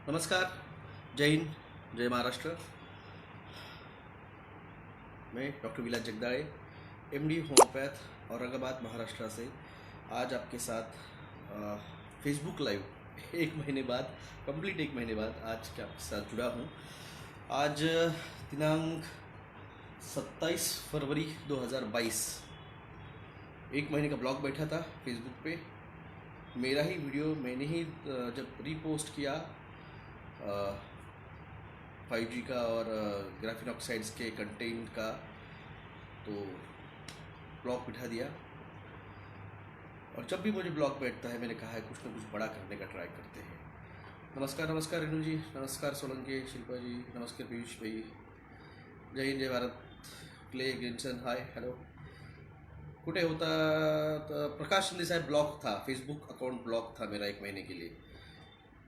नमस्कार, जय हिंद, जय महाराष्ट्र। मैं डॉक्टर विलास जगदाळे, एमडी होम्योपैथ, औरंगाबाद महाराष्ट्र से आज आपके साथ फेसबुक लाइव एक महीने बाद, कंप्लीट एक महीने बाद आज के आपके साथ जुड़ा हूँ। आज दिनांक 27 फरवरी 2022, एक महीने का ब्लॉग बैठा था फेसबुक पे। मेरा ही वीडियो मैंने ही जब रीपोस्ट किया 5G का और ग्राफीन ऑक्साइड्स के कंटेंट का, तो ब्लॉग बिठा दिया। और जब भी मुझे ब्लॉग बैठता है मैंने कहा है कुछ ना कुछ बड़ा करने का ट्राई करते हैं। नमस्कार नमस्कार रेणु जी, नमस्कार सोलंकी, शिल्पा जी, नमस्कार पीयूष भाई, जय हिंद, जय भारत, क्ले ग्रिंसन, हाय, हेलो। कुठे होता तर प्रकाश शिंदे साहेब ब्लॉग था, फेसबुक अकाउंट ब्लॉग था मेरा एक महीने के लिए।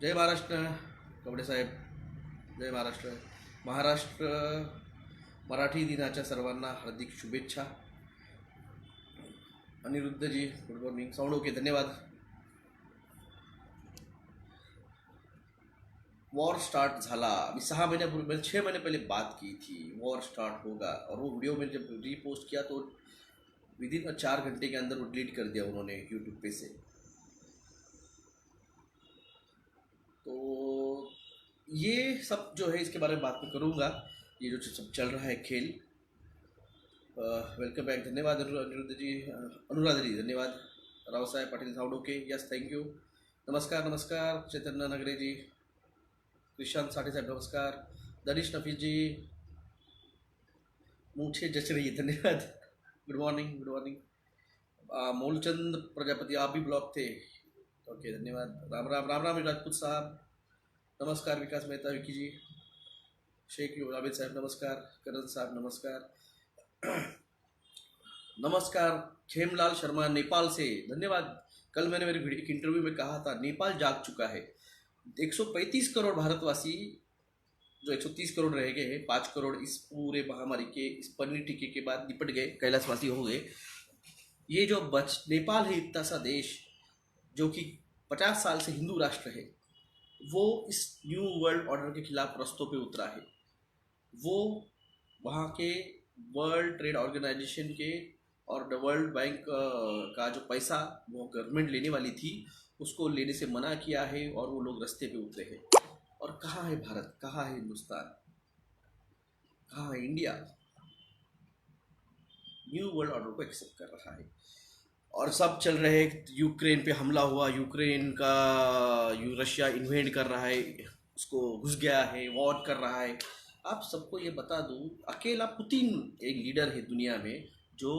जय महाराष्ट्र कवडे साहेब, जय महाराष्ट्र। महाराष्ट्र मराठी दिनाच्या सर्वांना हार्दिक शुभेच्छा। अनिरुद्ध जी, गुड मॉर्निंग, साउंड ओके, धन्यवाद। वॉर स्टार्ट झाला, अभी 6 महीने 6 महीने पहले बात की थी, वॉर स्टार्ट होगा, और वो वीडियो मैंने जब रीपोस्ट किया तो विदिन 4 घंटे के अंदर वो डिलीट कर दिया उन्होंने यूट्यूब पे से। तो ये सब जो है इसके बारे में बात मैं करूँगा, ये जो सब चल रहा है खेल। वेलकम बैक, धन्यवाद अनिरुद्ध जी, अनुराधा जी धन्यवाद। Rao Saheb Patil, sound okay, yes, thank you. नमस्कार नमस्कार चैतन्य नगरे जी, कृषांत साठे साहब नमस्कार, दनिश नफीस जी, मुझे जच रही है, धन्यवाद, good morning good morning. Moolchand Prajapati, आप भी ब्लॉक थे, ओके, धन्यवाद। राम राम राम राम राजपूत साहब, नमस्कार। विकास मेहता, विकी जी, शेख आबिद साहब नमस्कार, करण साहब नमस्कार, नमस्कार। खेमलाल शर्मा नेपाल से, धन्यवाद। कल मैंने मेरे एक इंटरव्यू में कहा था नेपाल जाग चुका है। 135 करोड़ भारतवासी जो 130 करोड़ रह गए हैं, 5 करोड़ इस पूरे महामारी के, इस पन्नी टीके के बाद निपट गए, कैलाशवासी हो गए। ये जो नेपाल है, इतना सा देश जो कि 50 साल से हिंदू राष्ट्र है, वो इस न्यू वर्ल्ड ऑर्डर के खिलाफ रस्तों पे उतरा है। वो वहाँ के वर्ल्ड ट्रेड ऑर्गेनाइजेशन के और वर्ल्ड बैंक का जो पैसा वो गवर्नमेंट लेने वाली थी, उसको लेने से मना किया है, और वो लोग रास्ते पे उतरे हैं। और कहाँ है भारत, कहाँ है हिंदुस्तान, कहाँ है इंडिया? न्यू वर्ल्ड ऑर्डर को एक्सेप्ट कर रहा है। और सब चल रहे हैं, यूक्रेन पे हमला हुआ, यूक्रेन का रशिया इन्वेड कर रहा है, उसको घुस गया है, वॉर कर रहा है। आप सबको ये बता दूं, अकेला पुतिन एक लीडर है दुनिया में जो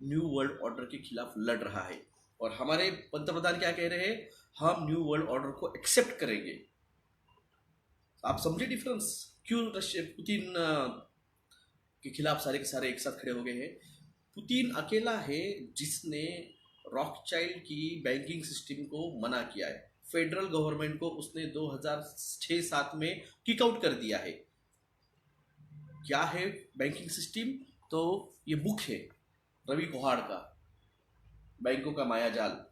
न्यू वर्ल्ड ऑर्डर के खिलाफ लड़ रहा है। और हमारे पंतप्रधान क्या कह रहे हैं, हम न्यू वर्ल्ड ऑर्डर को एक्सेप्ट करेंगे। आप समझे डिफरेंस, क्यों रशिया पुतिन के खिलाफ सारे के सारे एक साथ खड़े हो गए हैं। पुतिन अकेला है जिसने रॉकचाइल्ड की बैंकिंग सिस्टम को मना किया है। फेडरल गवर्नमेंट को उसने 2006-7 में किक आउट कर दिया है। क्या है बैंकिंग सिस्टम? तो ये बुक है रवि कोहाड़ का, बैंकों का मायाजाल।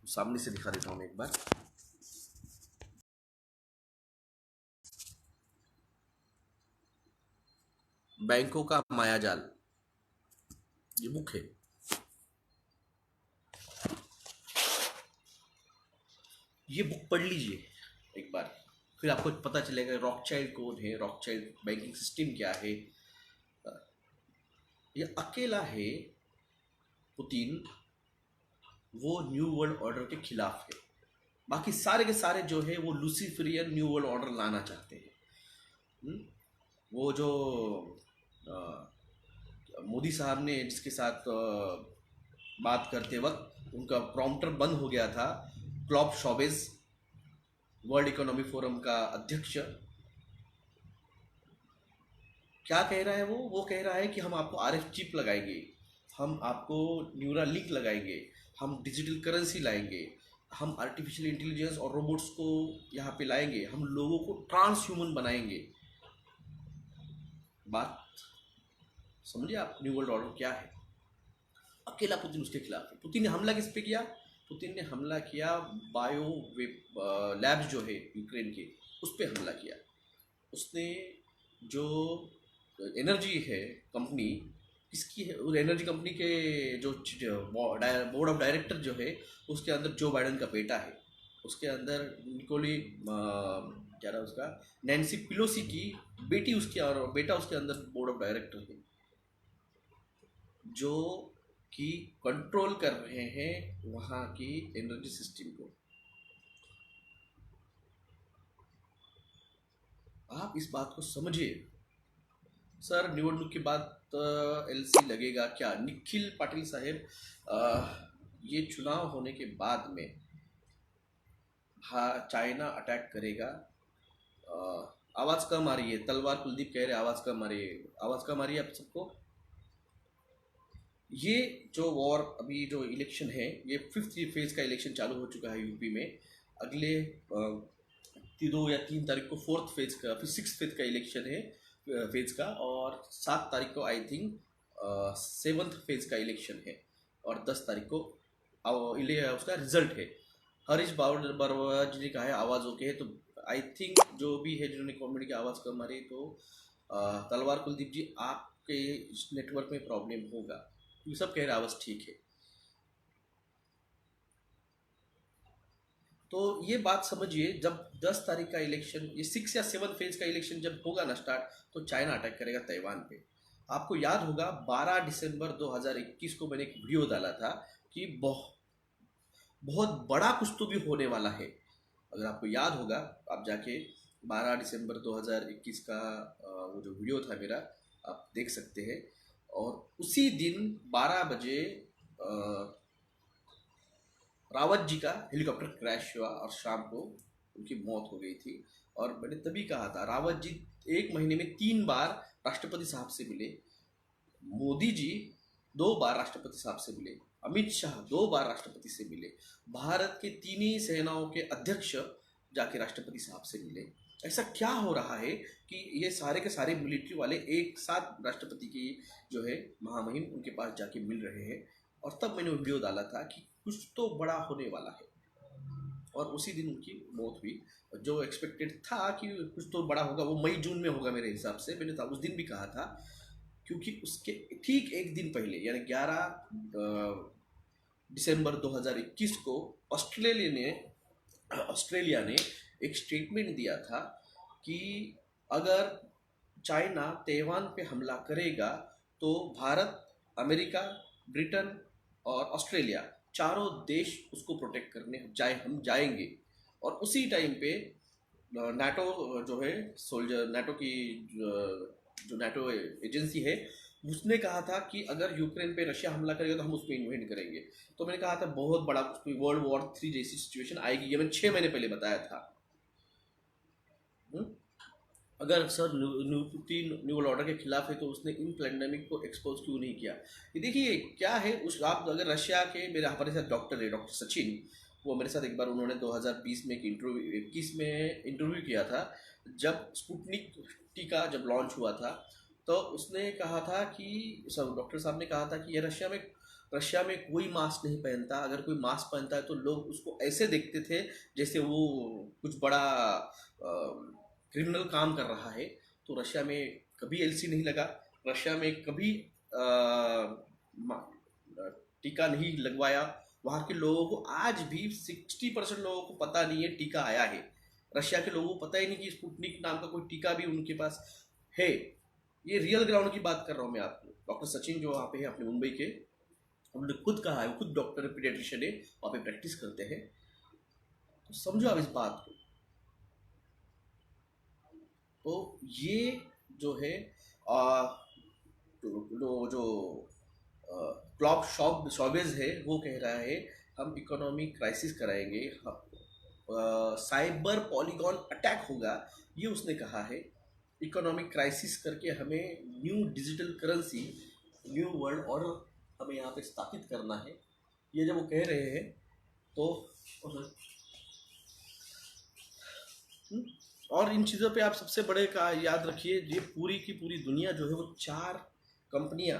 सामने से दिखा देता हूं मैं एक बार। बैंकों का मायाजाल, ये बुक है। ये बुक पढ़ लीजिए एक बार, फिर आपको पता चलेगा रॉकचाइल्ड कौन है, रॉकचाइल्ड बैंकिंग सिस्टम क्या है। ये अकेला है पुतिन, वो न्यू वर्ल्ड ऑर्डर के खिलाफ है। बाकी सारे के सारे जो है वो लूसीफरियन न्यू वर्ल्ड ऑर्डर लाना चाहते हैं। वो जो मोदी साहब ने जिसके साथ बात करते वक्त उनका प्रॉम्प्टर बंद हो गया था, क्लॉप शॉबेज, वर्ल्ड इकोनॉमिक फोरम का अध्यक्ष, क्या कह रहा है वो कह रहा है कि हम आपको RF चिप लगाएंगे, हम आपको न्यूरल लिंक लगाएंगे, हम डिजिटल करेंसी लाएंगे, हम आर्टिफिशियल इंटेलिजेंस और रोबोट्स को यहाँ पे लाएंगे, हम लोगों को ट्रांस ह्यूमन बनाएंगे। बात समझिए आप, न्यू वर्ल्ड ऑर्डर क्या है। अकेला पुतिन उसके खिलाफ है। पुतिन ने हमला किस पे किया? पुतिन ने हमला किया बायो लैब्स जो है यूक्रेन के, उस पर हमला किया। उसने जो एनर्जी है कंपनी, किसकी है उस एनर्जी कंपनी के जो बोर्ड ऑफ डायरेक्टर जो है, उसके अंदर जो बाइडन का बेटा है, उसके अंदर निकोली क्या रहा उसका, नैन्सी पिलोसी की बेटी उसकी और बेटा उसके अंदर बोर्ड ऑफ डायरेक्टर है, जो कि कंट्रोल कर रहे हैं वहाँ की एनर्जी सिस्टम को। आप इस बात को समझिए सर। निवडणूक के बाद एलसी लगेगा क्या? निखिल पाटिल साहेब, ये चुनाव होने के बाद में हाँ चाइना अटैक करेगा। आवाज़ कम आ रही है, तलवार कुलदीप कह रहे आवाज़ कम आ रही है, आवाज़ कम आ रही है आप सबको? ये जो वॉर अभी जो इलेक्शन है, ये 5th फेज का इलेक्शन चालू हो चुका है यूपी में। अगले 2 या 3 तारीख को 4th फेज का, फिर 6th फेज का इलेक्शन है फेज का, और 7 तारीख को आई थिंक 7th फेज का इलेक्शन है, और 10 तारीख को उसका रिजल्ट है। हरीश बारवा जी ने कहा है आवाज़ ओके है, तो आई थिंक जो भी है जिन्होंने कमेंट की आवाज़ कम आ रही, तो तलवार कुलदीप जी आपके नेटवर्क में प्रॉब्लम होगा, ये सब कह रहे आवाज़ ठीक है। तो ये बात समझिए, जब 10 तारीख का इलेक्शन, ये 6 या 7 फेज का इलेक्शन जब होगा ना स्टार्ट, तो चाइना अटैक करेगा ताइवान पे। आपको याद होगा 12 दिसंबर 2021 को मैंने एक वीडियो डाला था कि बहुत बड़ा कुछ तो भी होने वाला है। अगर आपको याद होगा, आप जाके 12 दिसंबर 2021 का वो जो वीडियो था मेरा, आप देख सकते हैं। और उसी दिन 12 बजे रावत जी का हेलीकॉप्टर क्रैश हुआ और शाम को उनकी मौत हो गई थी। और मैंने तभी कहा था, रावत जी 1 महीने में 3 बार राष्ट्रपति साहब से मिले, मोदी जी 2 बार राष्ट्रपति साहब से मिले, अमित शाह 2 बार राष्ट्रपति से मिले, भारत के 3 ही सेनाओं के अध्यक्ष जाके राष्ट्रपति साहब से मिले। ऐसा क्या हो रहा है कि ये सारे के सारे मिलिट्री वाले एक साथ राष्ट्रपति की जो है महामहिम उनके पास जाके मिल रहे हैं? और तब मैंने वीडियो डाला था कि कुछ तो बड़ा होने वाला है, और उसी दिन उनकी मौत हुई। जो एक्सपेक्टेड था कि कुछ तो बड़ा होगा, वो मई जून में होगा मेरे हिसाब से, मैंने उस दिन भी कहा था, क्योंकि उसके ठीक एक दिन पहले यानी 11 दिसंबर 2021 को ऑस्ट्रेलिया ने एक स्टेटमेंट दिया था कि अगर चाइना ताइवान पे हमला करेगा तो भारत, अमेरिका, ब्रिटेन और ऑस्ट्रेलिया चारों देश उसको प्रोटेक्ट करने हम जाएंगे। और उसी टाइम पे नाटो जो है सोल्जर, नाटो की जो नाटो एजेंसी है, उसने कहा था कि अगर यूक्रेन पे रशिया हमला करेगा तो हम उस पर इन्वेंट करेंगे। तो मैंने कहा था बहुत बड़ा वर्ल्ड वॉर 3 जैसी सिचुएशन आएगी, ये मैंने 6 महीने पहले बताया था। अगर sir Putin new world order के खिलाफ है तो उसने इन पैंडेमिक को एक्सपोज क्यों नहीं किया? ये देखिए क्या है, उस आप अगर रशिया के, मेरे हमारे साथ डॉक्टर है डॉक्टर सचिन, वो मेरे साथ एक बार उन्होंने 2020 में एक इंटरव्यू 21 में इंटरव्यू किया था, जब स्पुतनिक टीका जब लॉन्च हुआ था, तो उसने कहा था कि सब डॉक्टर साहब ने कहा था कि ये रशिया में कोई मास्क नहीं पहनता, अगर कोई मास्क पहनता है तो लोग उसको ऐसे देखते थे जैसे वो कुछ बड़ा क्रिमिनल काम कर रहा है। तो रशिया में कभी एलसी नहीं लगा, रशिया में कभी टीका नहीं लगवाया। वहाँ के लोगों को आज भी 60% लोगों को पता नहीं है टीका आया है। रशिया के लोगों को पता ही नहीं कि स्पुतनिक नाम का कोई टीका भी उनके पास है। ये रियल ग्राउंड की बात कर रहा हूँ मैं आपको। डॉक्टर सचिन जो वहाँ पे है अपने मुंबई के, उन्होंने खुद कहा है, वो खुद डॉक्टर पीडियाट्रिशियन है, वहाँ पे प्रैक्टिस करते हैं। तो समझो आप इस बात को। तो ये जो है जो क्लॉप शॉबेज है, वो कह रहा है हम इकोनॉमिक क्राइसिस कराएंगे, साइबर पॉलीगॉन अटैक होगा, ये उसने कहा है। इकोनॉमिक क्राइसिस करके हमें new digital currency, new world order हमें यहाँ पे स्थापित करना है, ये जब वो कह रहे हैं तो और इन चीज़ों पे आप सबसे बड़े का याद रखिए, ये पूरी की पूरी दुनिया जो है वो 4 कंपनियां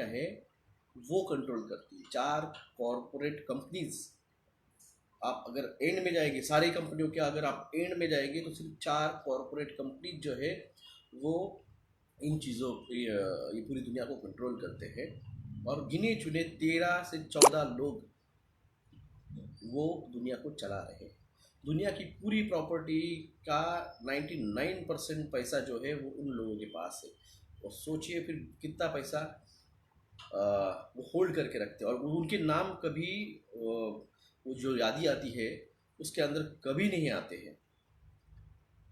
हैं, वो कंट्रोल करती है। 4 कॉरपोरेट कंपनीज, आप अगर एंड में जाएंगे सारी कंपनियों के, अगर आप एंड में जाएंगे तो सिर्फ 4 कॉरपोरेट कंपनीज जो है वो इन चीज़ों ये पूरी दुनिया को कंट्रोल करते हैं। और गिने चुने 13 से 14 लोग वो दुनिया को चला रहे हैं। दुनिया की पूरी प्रॉपर्टी का 99% पैसा जो है वो उन लोगों के पास है। और सोचिए फिर कितना पैसा वो होल्ड करके रखते हैं, और उनके नाम कभी वो जो यादी आती है उसके अंदर कभी नहीं आते हैं।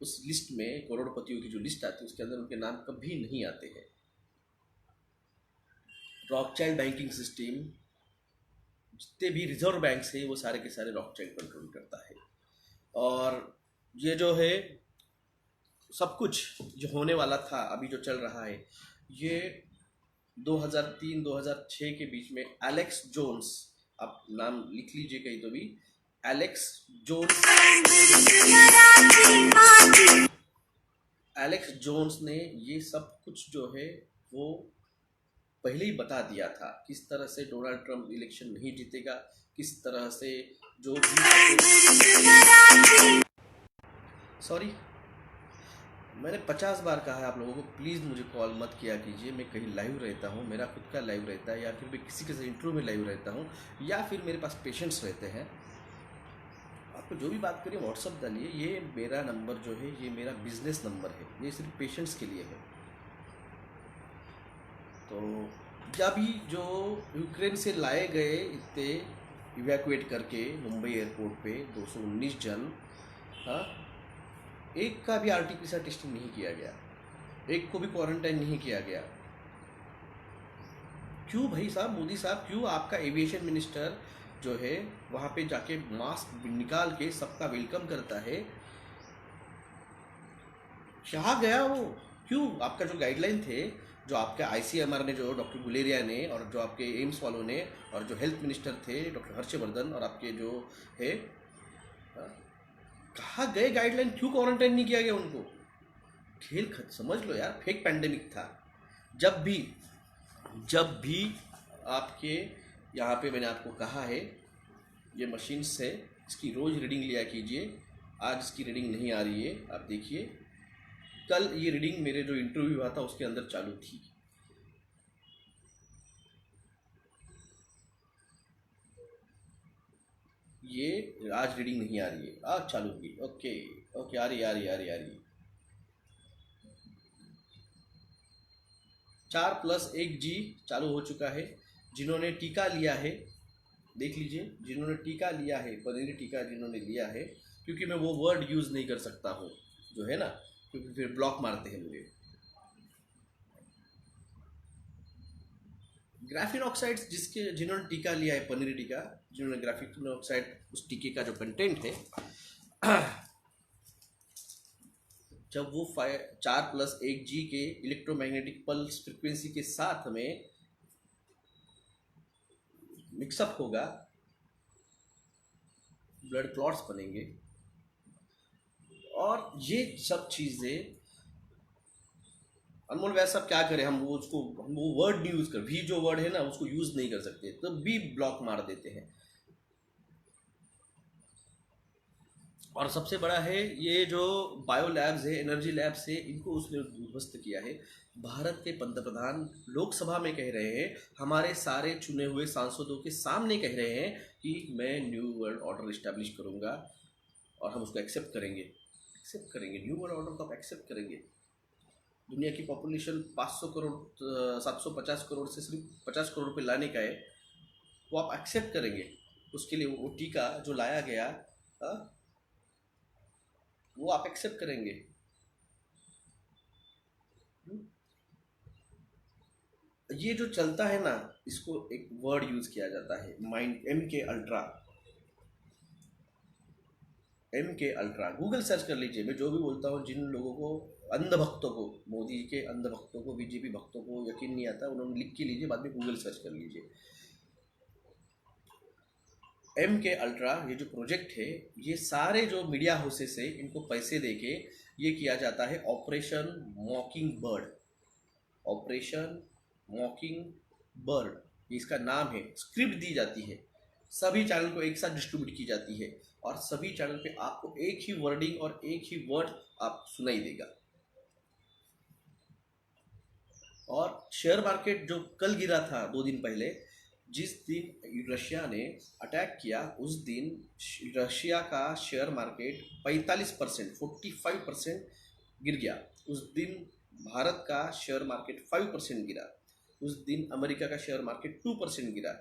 उस लिस्ट में करोड़पतियों की जो लिस्ट आती है उसके अंदर उनके नाम कभी नहीं आते हैं। रॉकचाइल्ड बैंकिंग सिस्टम, जितने भी रिजर्व बैंक्स हैं वो सारे के सारे रॉकचाइल्ड कंट्रोल करता है। और ये जो है सब कुछ जो होने वाला था, अभी जो चल रहा है, ये 2003-2006 के बीच में एलेक्स जोन्स, आप नाम लिख लीजिए कहीं तो भी, एलेक्स जोन्स, एलेक्स जोन्स ने ये सब कुछ जो है वो पहले ही बता दिया था किस तरह से डोनाल्ड ट्रंप इलेक्शन नहीं जीतेगा, किस तरह से जो सॉरी मैंने 50 बार कहा है आप लोगों को, प्लीज़ मुझे कॉल मत किया कीजिए। मैं कहीं लाइव रहता हूँ, मेरा खुद का लाइव रहता है, या फिर मैं किसी के साथ इंटरव्यू में लाइव रहता हूँ, या फिर मेरे पास पेशेंट्स रहते हैं। आपको जो भी बात करिए व्हाट्सअप डालिए। ये मेरा नंबर जो है ये मेरा बिजनेस नंबर है, ये सिर्फ पेशेंट्स के लिए है। तो जब भी जो यूक्रेन से लाए गए इतने इवैक्यूएट करके मुंबई एयरपोर्ट पे 219 जन, हाँ, एक का भी आरटीपीसीआर टेस्टिंग नहीं किया गया, एक को भी क्वारंटाइन नहीं किया गया। क्यों भाई साहब, मोदी साहब, क्यों आपका एविएशन मिनिस्टर जो है वहाँ पे जाके मास्क निकाल के सबका वेलकम करता है? क्या गया वो? क्यों आपका जो गाइडलाइन थे, जो आपके आईसीएमआर ने, जो डॉक्टर गुलेरिया ने, और जो आपके एम्स वालों ने, और जो हेल्थ मिनिस्टर थे डॉक्टर हर्षवर्धन, और आपके जो है, कहाँ गए गाइडलाइन? क्यों क्वारंटाइन नहीं किया गया उनको? खेल समझ लो यार, फेक पैंडेमिक था। जब भी आपके यहाँ पे मैंने आपको कहा है ये मशीन से इसकी रोज़ रीडिंग लिया कीजिए। आज इसकी रीडिंग नहीं आ रही है, आप देखिए। कल ये रीडिंग मेरे जो इंटरव्यू हुआ था उसके अंदर चालू थी। ये आज रीडिंग नहीं आ रही है, आज चालू होगी। ओके ओके, आ रही आ रही आ रही आ रही। 4+1G चालू हो चुका है। जिन्होंने टीका लिया है देख लीजिए, जिन्होंने टीका लिया है, पनीरी टीका जिन्होंने लिया है, क्योंकि मैं वो वर्ड यूज़ नहीं कर सकता हूँ जो है ना, क्योंकि फिर ब्लॉक मारते हैं मुझे। ग्राफीन ऑक्साइड जिन्होंने टीका लिया है, पनीरी टीका, जिन्होंने ग्राफीन ऑक्साइड उस टीके का जो कंटेंट है, जब वो 4+1G के इलेक्ट्रोमैग्नेटिक पल्स फ्रिक्वेंसी के साथ में मिक्सअप होगा, ब्लड क्लॉट्स बनेंगे। और ये सब चीज़ें अनमोल वैसा सब क्या करें, हम वो वर्ड नहीं यूज़ कर, भी जो वर्ड है ना उसको यूज़ नहीं कर सकते, तो भी ब्लॉक मार देते हैं। और सबसे बड़ा है ये जो बायो लैब्स है, एनर्जी लैब्स है, इनको उसने ध्वस्त किया है। भारत के पंतप्रधान लोकसभा में कह रहे हैं, हमारे सारे चुने हुए सांसदों के सामने कह रहे हैं कि मैं न्यू वर्ल्ड ऑर्डर इस्टेब्लिश करूंगा और हम उसको एक्सेप्ट करेंगे। न्यू वर्ल्ड ऑर्डर को आप एक्सेप्ट करेंगे? दुनिया की पॉपुलेशन 500 करोड़ 750 करोड़ से सिर्फ 50 करोड़ पे लाने का है, वो आप एक्सेप्ट करेंगे? उसके लिए वो टीका जो लाया गया, वो आप एक्सेप्ट करेंगे? ये जो चलता है ना, इसको एक वर्ड यूज किया जाता है, माइंड, एम के अल्ट्रा। गूगल सर्च कर लीजिए, मैं जो भी बोलता हूँ, जिन लोगों को, अंधभक्तों को, मोदी के अंधभक्तों को, बीजेपी भक्तों को यकीन नहीं आता, उन्होंने लिख के लीजिए, बाद में गूगल सर्च कर लीजिए। एम के अल्ट्रा ये जो प्रोजेक्ट है, ये सारे जो मीडिया हाउसेस है इनको पैसे देके ये किया जाता है ऑपरेशन मॉकिंग बर्ड। ये इसका नाम है, स्क्रिप्ट दी जाती है, सभी चैनल को एक साथ डिस्ट्रीब्यूट की जाती है और सभी चैनल पे आपको एक ही वर्डिंग और एक ही वर्ड आप सुनाई देगा। और शेयर मार्केट जो कल गिरा था 2 दिन पहले, जिस दिन रशिया ने अटैक किया उस दिन रशिया का शेयर मार्केट 45% गिर गया। उस दिन भारत का शेयर मार्केट 5% गिरा। उस दिन अमेरिका का शेयर मार्केट 2% गिरा।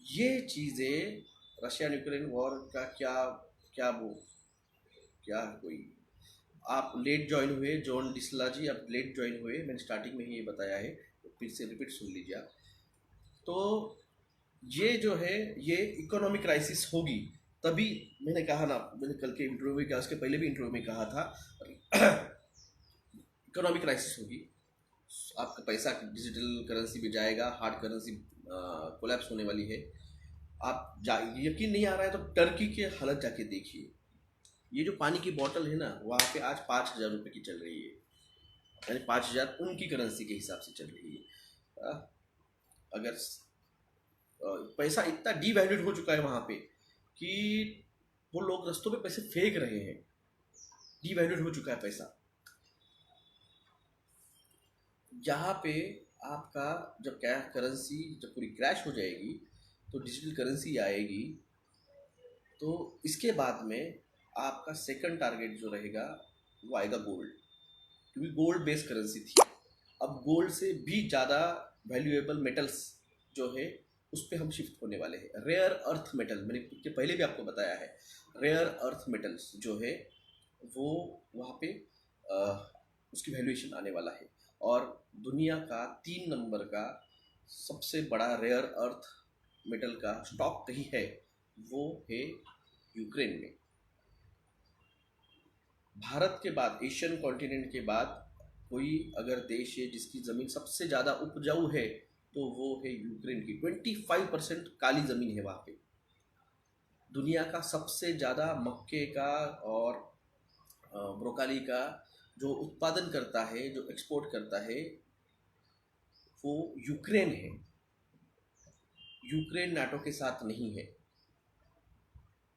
ये चीज़ें रशिया यूक्रेन वॉर का क्या कोई आप लेट ज्वाइन हुए, जॉन डिसला जी आप लेट ज्वाइन हुए, मैंने स्टार्टिंग में ही ये बताया है, तो फिर से रिपीट सुन लीजिए आप। तो ये जो है ये इकोनॉमिक क्राइसिस होगी, तभी मैंने कहा ना, मैंने कल के इंटरव्यू में कहा, उसके पहले भी इंटरव्यू में कहा था इकोनॉमिक क्राइसिस होगी, आपका पैसा डिजिटल करेंसी में जाएगा, हार्ड करेंसी कोलैप्स होने वाली है। आप यकीन नहीं आ रहा है तो टर्की के हालत जाके देखिए। ये जो पानी की बोतल है ना, वहाँ पे आज 5,000 रुपये की चल रही है, यानी 5,000 उनकी करेंसी के हिसाब से चल रही है। अगर पैसा इतना डीवैल्यूड हो चुका है वहाँ पे कि वो लोग रस्तों पे पैसे फेंक रहे हैं, डीवैल्यूड हो चुका है पैसा। यहाँ पे आपका जब क्या करेंसी जब पूरी क्रैश हो जाएगी तो डिजिटल करेंसी आएगी, तो इसके बाद में आपका सेकंड टारगेट जो रहेगा वो आएगा गोल्ड, क्योंकि गोल्ड बेस्ड करेंसी थी। अब गोल्ड से भी ज़्यादा वैल्यूएबल मेटल्स जो है उस पर हम शिफ्ट होने वाले हैं। रेयर अर्थ मेटल, मैंने इसके पहले भी आपको बताया है, रेयर अर्थ मेटल्स जो है वो वहाँ पे उसकी वैल्यूएशन आने वाला है। और दुनिया का 3 नंबर का सबसे बड़ा रेयर अर्थ मेटल का स्टॉक कहीं है, वो है यूक्रेन में। भारत के बाद, एशियन कॉन्टिनेंट के बाद कोई अगर देश है जिसकी ज़मीन सबसे ज़्यादा उपजाऊ है तो वो है यूक्रेन की। 25% काली ज़मीन है वहाँ पे। दुनिया का सबसे ज़्यादा मक्के का और ब्रोकाली का जो उत्पादन करता है, जो एक्सपोर्ट करता है, वो यूक्रेन है। यूक्रेन नाटो के साथ नहीं है।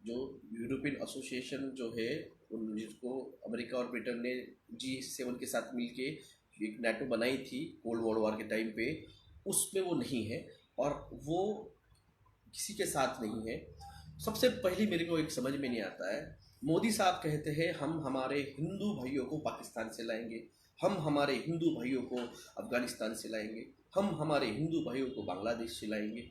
जो यूरोपियन एसोसिएशन जो है, जिसको अमेरिका और ब्रिटेन ने G7 के साथ मिलके एक नाटो बनाई थी कोल्ड वॉर के टाइम पे, उसमें वो नहीं है और वो किसी के साथ नहीं है। सबसे पहली मेरे को एक समझ में नहीं आता है, मोदी साहब कहते हैं हम हमारे हिंदू भाइयों को पाकिस्तान से लाएंगे, हम हमारे हिंदू भाइयों को अफगानिस्तान से लाएंगे, हम हमारे हिंदू भाइयों को बांग्लादेश से लाएंगे।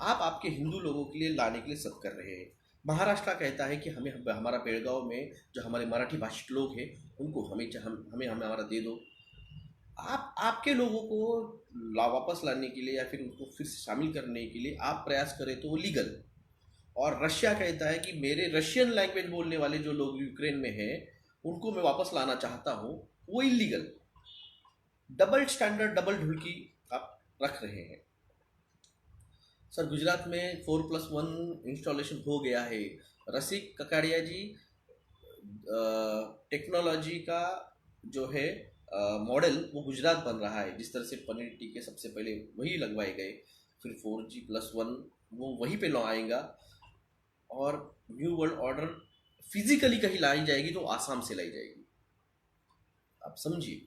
आप आपके हिंदू लोगों के लिए लाने के लिए सब कर रहे हैं। महाराष्ट्र कहता है कि हमें हमारा बेलगांव में जो हमारे मराठी भाषिक लोग हैं उनको हमें हमारा दे दो। आप आपके लोगों को वापस लाने के लिए या फिर उनको फिर से शामिल करने के लिए आप प्रयास करें तो वो लीगल। और रशिया कहता है कि मेरे रशियन लैंग्वेज बोलने वाले जो लोग यूक्रेन में हैं उनको मैं वापस लाना चाहता हूँ, वो इलीगल। डबल स्टैंडर्ड, डबल ढुलकी आप रख रहे हैं। सर गुजरात में 4+1 इंस्टॉलेशन हो गया है। रसिक ककाड़िया जी, टेक्नोलॉजी का जो है मॉडल वो गुजरात बन रहा है। जिस तरह से पनीर टीके सबसे पहले वही लगवाए गए, फिर 4G+1 वो वहीं पे आएगा। और न्यू वर्ल्ड ऑर्डर फिजिकली कहीं लाई जाएगी तो आसाम से लाई जाएगी, आप समझिए।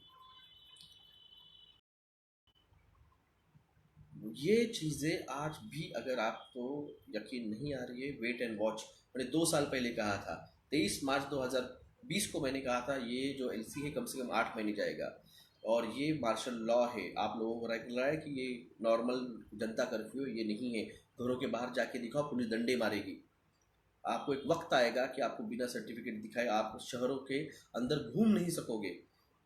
ये चीज़ें आज भी अगर आपको यकीन नहीं आ रही है, वेट एंड वॉच। मैंने 2 साल पहले कहा था, 23 मार्च 2020 को मैंने कहा था ये जो एलसी है कम से कम 8 महीने जाएगा और ये मार्शल लॉ है। आप लोगों को लग रहा है कि ये नॉर्मल जनता कर्फ्यू, ये नहीं है। घरों के बाहर जाके दिखाओ, पुलिस डंडे मारेगी। आपको एक वक्त आएगा कि आपको बिना सर्टिफिकेट दिखाए आप शहरों के अंदर घूम नहीं सकोगे।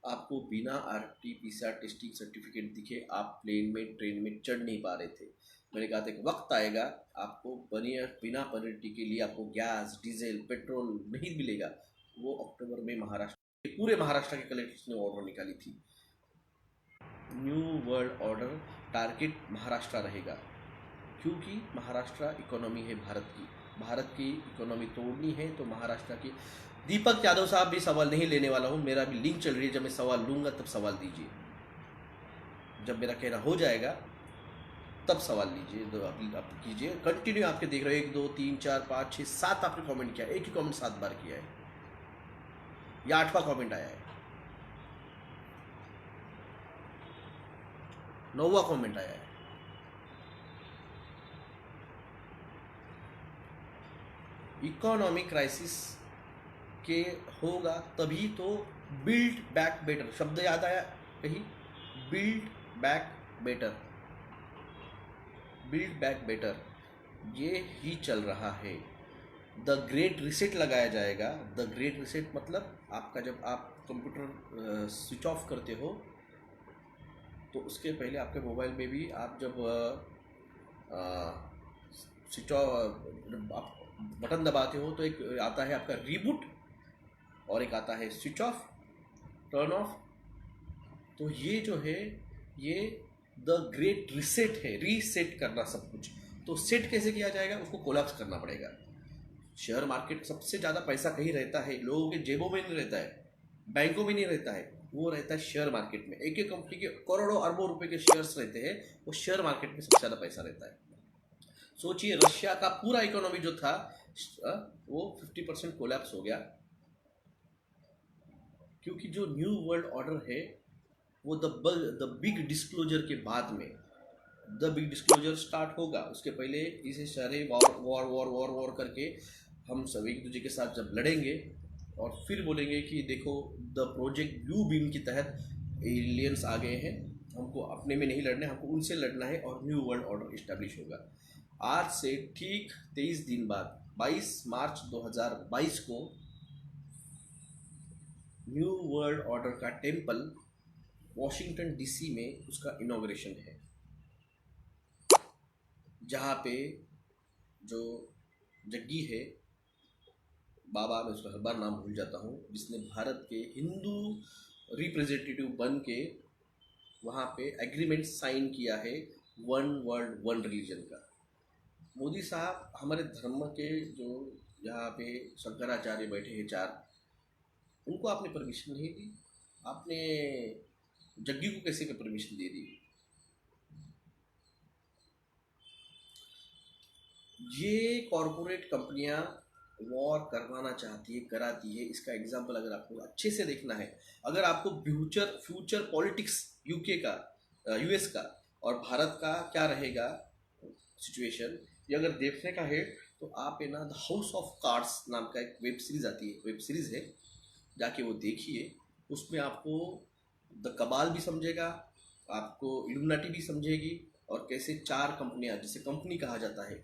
आपको बिना RT-PCR टेस्टिंग सर्टिफिकेट दिखे आप प्लेन में, ट्रेन में चढ़ नहीं पा रहे थे। मैंने कहा था एक वक्त आएगा आपको बिना पनीर टीके लिए आपको गैस, डीजल, पेट्रोल नहीं मिलेगा। वो अक्टूबर में महाराष्ट्र, पूरे महाराष्ट्र के कलेक्टर्स ने ऑर्डर निकाली थी। New world order target Maharashtra रहेगा, क्योंकि महाराष्ट्र इकोनॉमी है भारत की। भारत की इकोनॉमी तोड़नी है तो महाराष्ट्र की। दीपक यादव साहब भी सवाल नहीं लेने वाला हूँ, मेरा भी लिंक चल रही है। जब मैं सवाल लूँगा तब सवाल दीजिए, जब मेरा कहना हो जाएगा तब सवाल लीजिए, तो आप कीजिए कंटिन्यू। आपके देख रहे हो 1 2 3 4 5 6 7 आपने कमेंट किया, एक ही कमेंट 7 बार किया है, या 8वां कमेंट आया है, 9वां कमेंट आया है। इकोनॉमिक क्राइसिस के होगा तभी तो बिल्ड बैक बेटर, शब्द याद आया कहीं? Build back better, build back better, ये ही चल रहा है। द ग्रेट रिसेट लगाया जाएगा। द ग्रेट रिसेट मतलब आपका जब आप कंप्यूटर स्विच ऑफ करते हो तो उसके पहले आपके मोबाइल में भी आप जब स्विच ऑफ आप बटन दबाते हो तो एक आता है आपका रीबूट और एक आता है स्विच ऑफ, टर्न ऑफ। तो ये जो है ये द ग्रेट रिसेट है, रीसेट करना सब कुछ। तो सेट कैसे किया जाएगा? उसको कोलैप्स करना पड़ेगा। शेयर मार्केट सबसे ज़्यादा पैसा कहीं रहता है, लोगों के जेबों में नहीं रहता है, बैंकों में नहीं रहता है, वो रहता है शेयर मार्केट में। एक एक कंपनी के करोड़ों अरबों रुपए के शेयर्स रहते हैं, वो शेयर मार्केट में सबसे ज़्यादा पैसा रहता है। सोचिए रशिया का पूरा इकोनॉमी जो था वो 50% कोलैप्स हो गया, क्योंकि जो न्यू वर्ल्ड ऑर्डर है वो द बिग डिस्क्लोजर के बाद में, द बिग डिस्क्लोजर स्टार्ट होगा उसके पहले इसे सारे war war war war war करके हम सब एक दूसरे के साथ जब लड़ेंगे और फिर बोलेंगे कि देखो द प्रोजेक्ट ब्लू बीम के तहत एलियंस आ गए हैं, हमको अपने में नहीं लड़ना है, हमको उनसे लड़ना है, और न्यू वर्ल्ड ऑर्डर इस्टेब्लिश होगा। आज से ठीक 23 दिन बाद 22 मार्च 2022 को न्यू वर्ल्ड ऑर्डर का टेम्पल वॉशिंगटन डीसी में उसका इनॉग्रेशन है, जहाँ पे जो जग्गी है बाबा, मैं उसका हर बार नाम भूल जाता हूँ, जिसने भारत के हिंदू रिप्रेजेंटेटिव बन के वहाँ पे एग्रीमेंट साइन किया है वन वर्ल्ड वन रिलीजन का। मोदी साहब हमारे धर्म के जो यहाँ पे शंकराचार्य बैठे हैं 4, उनको आपने परमिशन नहीं दी, आपने जग्गी को कैसे परमिशन दे दी? ये कॉरपोरेट कंपनियां वॉर करवाना चाहती है, कराती है। इसका एग्जाम्पल अगर आपको अच्छे से देखना है, अगर आपको फ्यूचर पॉलिटिक्स यूके का, यूएस का और भारत का क्या रहेगा सिचुएशन, ये अगर देखने का है तो आप है ना द हाउस ऑफ कार्ड्स नाम का एक वेब सीरीज आती है, वेब सीरीज है, जाके वो देखिए। उसमें आपको द कबाल भी समझेगा, आपको इल्यूमिनाटी भी समझेगी, और कैसे 4 कंपनियां, जिसे कंपनी कहा जाता है,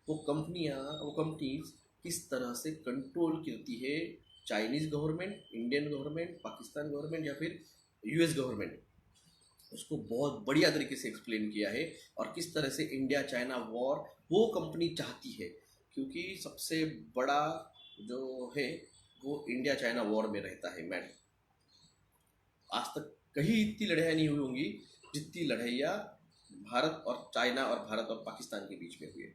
वो कंपनीज किस तरह से कंट्रोल करती है Chinese government, Indian government, Pakistan government या फिर यूएस गवर्नमेंट। उसको बहुत बढ़िया तरीके से एक्सप्लेन किया है, और किस तरह से इंडिया चाइना वॉर वो कंपनी चाहती है, क्योंकि सबसे बड़ा जो है वो इंडिया चाइना वॉर में रहता है। मैन आज तक कहीं इतनी लड़ाइयाँ नहीं हुई होंगी जितनी लड़ाइयाँ भारत और चाइना और भारत और पाकिस्तान के बीच में हुई है।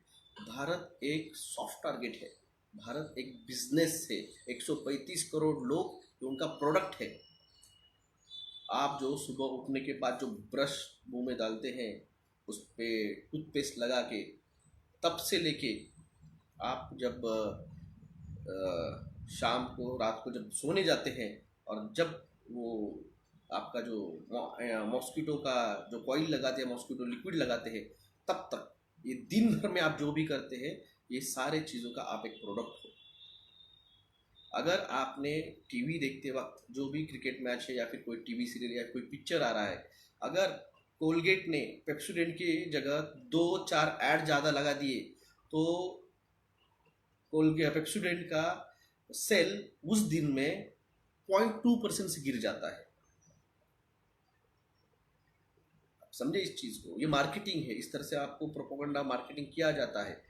भारत एक सॉफ्ट टारगेट है, भारत एक बिजनेस है, 135 करोड़ लोग जो उनका प्रोडक्ट है। आप जो सुबह उठने के बाद जो ब्रश मुंह में डालते हैं, उस पर टूथपेस्ट लगा के, तब से लेके आप जब शाम को रात को जब सोने जाते हैं, और जब वो आपका जो मॉस्किटो का जो कॉइल लगाते हैं, मॉस्किटो लिक्विड लगाते हैं, तब तक ये दिन भर में आप जो भी करते हैं, ये सारे चीज़ों का आप एक प्रोडक्ट हो। अगर आपने टीवी देखते वक्त जो भी क्रिकेट मैच है या फिर कोई टीवी सीरियल या कोई पिक्चर आ रहा है, अगर कोलगेट ने पेप्सोडेंट की जगह 2-4 ऐड ज़्यादा लगा दिए तो कोलगेट पेप्सोडेंट का सेल उस दिन में 0.2% से गिर जाता है। समझे इस चीज़ को? ये मार्केटिंग है, इस तरह से आपको प्रोपेगेंडा मार्केटिंग किया जाता है।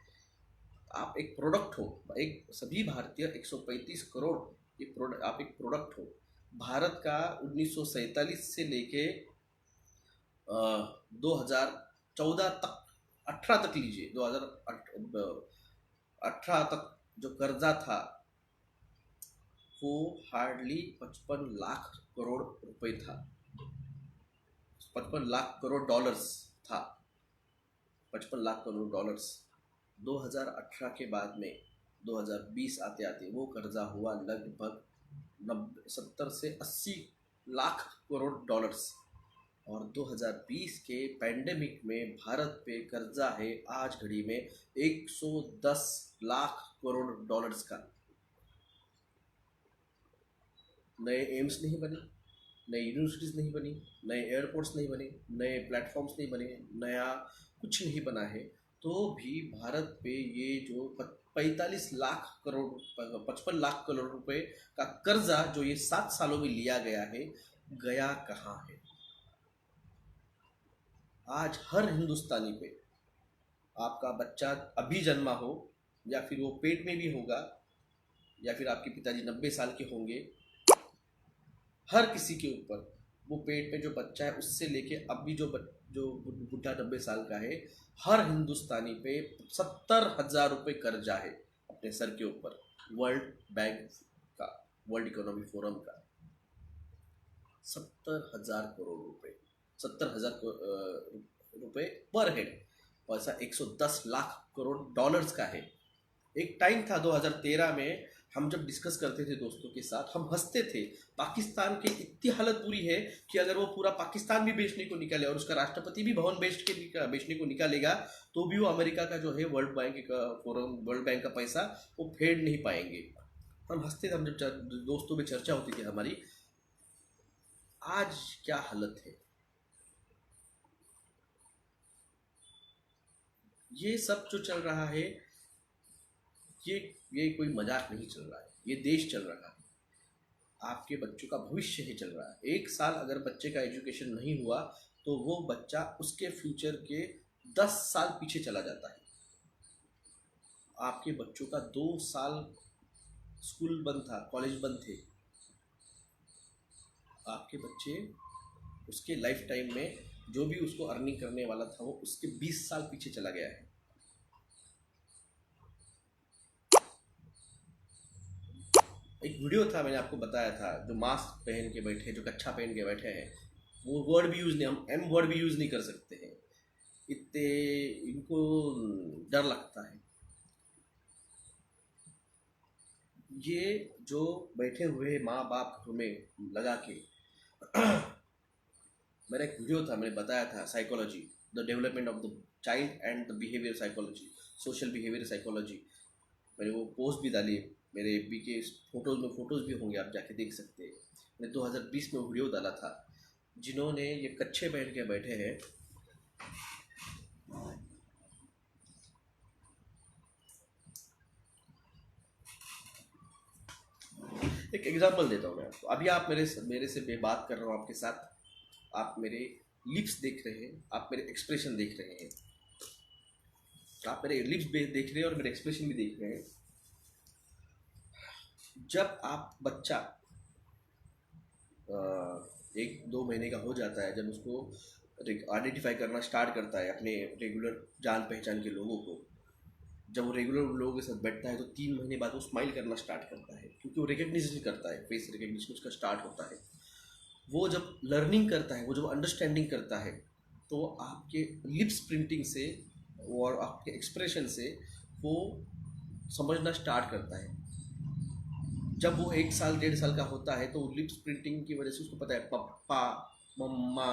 आप एक प्रोडक्ट हो, एक सभी भारतीय 135 करोड़ ये प्रोडक्ट, आप एक प्रोडक्ट हो। भारत का 1947 से लेके 2014 तक, 18 तक लीजिए, 2018 तक जो कर्जा था वो हार्डली 55 लाख करोड़ रुपए था, 55 लाख करोड़ डॉलर्स था। 55 लाख करोड़ डॉलर्स। 2018 के बाद में 2020 आते आते वो कर्जा हुआ लगभग 70 से 80 लाख करोड़ डॉलर्स। और 2020 के पैंडेमिक में भारत पे कर्जा है आज घड़ी में 110 लाख करोड़ डॉलर्स का। नए एम्स नहीं बने, नई यूनिवर्सिटीज़ नहीं बनी, नए एयरपोर्ट्स नहीं बने, नए प्लेटफॉर्म्स नहीं बने, नया कुछ नहीं बना है, तो भी भारत पे ये जो 45 लाख करोड़ 55 लाख करोड़ रुपए का कर्जा जो ये 7 सालों में लिया गया है, गया कहाँ है? आज हर हिंदुस्तानी पे, आपका बच्चा अभी जन्मा हो या फिर वो पेट में भी होगा या फिर आपके पिताजी 90 साल के होंगे, हर किसी के ऊपर वो पेट में जो बच्चा है उससे लेके अभी जो बुढ़ा 90 साल का है, हर हिंदुस्तानी पे 70,000 रुपये कर्जा है अपने सर के ऊपर। वर्ल्ड बैंक का, वर्ल्ड इकोनॉमिक फोरम का 70,000 करोड़ रुपए, 70,000 रुपये पर हेड। पैसा 110 लाख करोड़ डॉलर्स का है। एक टाइम था 2013 में, हम जब डिस्कस करते थे दोस्तों के साथ, हम हंसते थे। पाकिस्तान की इतनी हालत बुरी है कि अगर वो पूरा पाकिस्तान भी बेचने को निकाले और उसका राष्ट्रपति भी भवन बेचने को निकालेगा, तो भी वो अमेरिका का जो है वर्ल्ड बैंक का फोरम, वर्ल्ड बैंक का पैसा वो फेड नहीं पाएंगे। हम हंसते थे, हम जब दोस्तों में चर्चा होती थी हमारी। आज क्या हालत है? ये सब जो चल रहा है, ये कोई मजाक नहीं चल रहा है, ये देश चल रहा है। आपके बच्चों का भविष्य ही चल रहा है। 1 साल अगर बच्चे का एजुकेशन नहीं हुआ तो वो बच्चा उसके फ्यूचर के 10 साल पीछे चला जाता है। आपके बच्चों का 2 साल स्कूल बंद था, कॉलेज बंद थे। आपके बच्चे उसके लाइफ टाइम में जो भी उसको अर्निंग करने वाला था वो उसके 20 साल पीछे चला गया है। एक वीडियो था, मैंने आपको बताया था, जो मास्क पहन के बैठे, जो कच्छा पहन के बैठे हैं, वो वर्ड भी यूज़ नहीं, हम एम वर्ड भी यूज़ नहीं कर सकते हैं, इतने इनको डर लगता है। ये जो बैठे हुए माँ बाप हमें लगा के मेरा एक वीडियो था, मैंने बताया था psychology, the development of the child and the behaviour psychology, social behaviour psychology. मैंने वो पोस्ट भी डाली मेरे एफबी के फोटोज़ में, फोटोज़ भी होंगे, आप जाके देख सकते हैं। मैंने 2020 में वीडियो डाला था। जिन्होंने ये कच्छे पहन के बैठे हैं, एक एग्जांपल देता हूँ मैं आपको। अभी आप मेरे से बात कर रहा हूँ आपके साथ, आप मेरे लिप्स देख रहे हैं, आप मेरे एक्सप्रेशन देख रहे हैं, आप मेरे लिप्स देख रहे हैं और मेरे एक्सप्रेशन भी देख रहे हैं। जब आप बच्चा 1-2 महीने का हो जाता है, जब उसको आइडेंटिफाई करना स्टार्ट करता है अपने रेगुलर जान पहचान के लोगों को, जब वो रेगुलर लोगों के साथ बैठता है तो 3 महीने बाद वो स्माइल करना स्टार्ट करता है, क्योंकि वो रिकग्निशन करता है, फेस रिकग्निशन उसका स्टार्ट होता है। वो जब लर्निंग करता है, वो जब अंडरस्टैंडिंग करता है, तो आपके लिप्स प्रिंटिंग से और आपके एक्सप्रेशन से वो समझना स्टार्ट करता है। जब वो 1 साल 1.5 साल का होता है तो लिप्स प्रिंटिंग की वजह से उसको पता है पप्पा, मम्मा,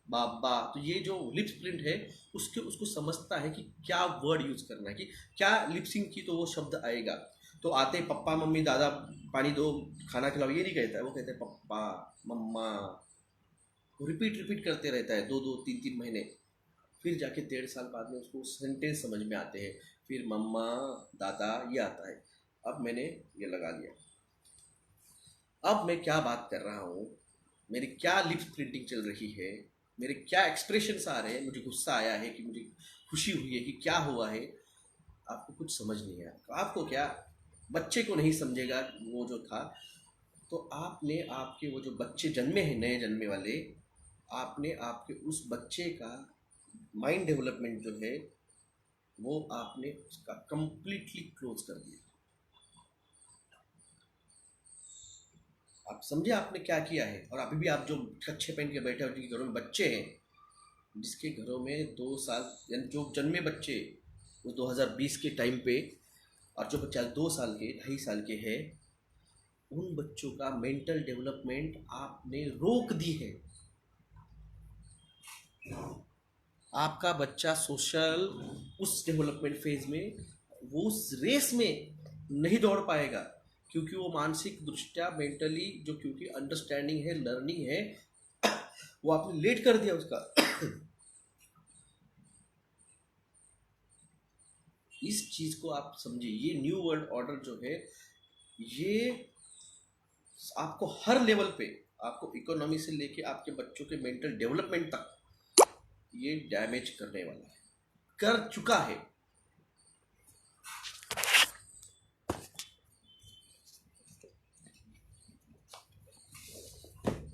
बाबा, तो ये जो लिप्स प्रिंट है उसको समझता है कि क्या वर्ड यूज करना है, कि क्या लिपसिंग की तो वो शब्द आएगा। तो आते पप्पा मम्मी दादा पानी दो खाना खिलाओ ये नहीं कहता है, वो कहता है पप्पा मम्मा। वो रिपीट करते रहता है 2-3 महीने। फिर जाके 1.5 साल बाद में उसको सेंटेंस समझ में आते हैं, फिर मम्मा दादा ये आता है। अब मैंने ये लगा लिया, अब मैं क्या बात कर रहा हूँ, मेरी क्या लिप्स प्रिंटिंग चल रही है, मेरे क्या एक्सप्रेशंस आ रहे हैं, मुझे गुस्सा आया है कि मुझे खुशी हुई है कि क्या हुआ है, आपको कुछ समझ नहीं आया। तो आपको क्या, बच्चे को नहीं समझेगा वो जो था, तो आपने आपके वो जो बच्चे जन्मे हैं, नए जन्मे वाले, आपने आपके उस बच्चे का माइंड डेवलपमेंट जो है वो आपने उसका कंप्लीटली क्लोज कर दिया। आप समझे आपने क्या किया है? और अभी भी आप जो कच्छे पहन के बैठे हो, जिनके घरों में बच्चे हैं, जिसके घरों में 2 साल यानी जो जन्मे बच्चे वो 2020 के टाइम पे, और जो बच्चा 2 साल के 2.5 साल के है, उन बच्चों का मेंटल डेवलपमेंट आपने रोक दी है। आपका बच्चा सोशल उस डेवलपमेंट फेज में वो उस रेस में नहीं दौड़ पाएगा, क्योंकि वो मानसिक दृष्टया मेंटली जो, क्योंकि अंडरस्टैंडिंग है, लर्निंग है, वो आपने लेट कर दिया उसका। इस चीज को आप समझिए। ये न्यू वर्ल्ड ऑर्डर जो है, ये आपको हर लेवल पे, आपको इकोनॉमी से लेके आपके बच्चों के मेंटल डेवलपमेंट तक ये डैमेज करने वाला है, कर चुका है।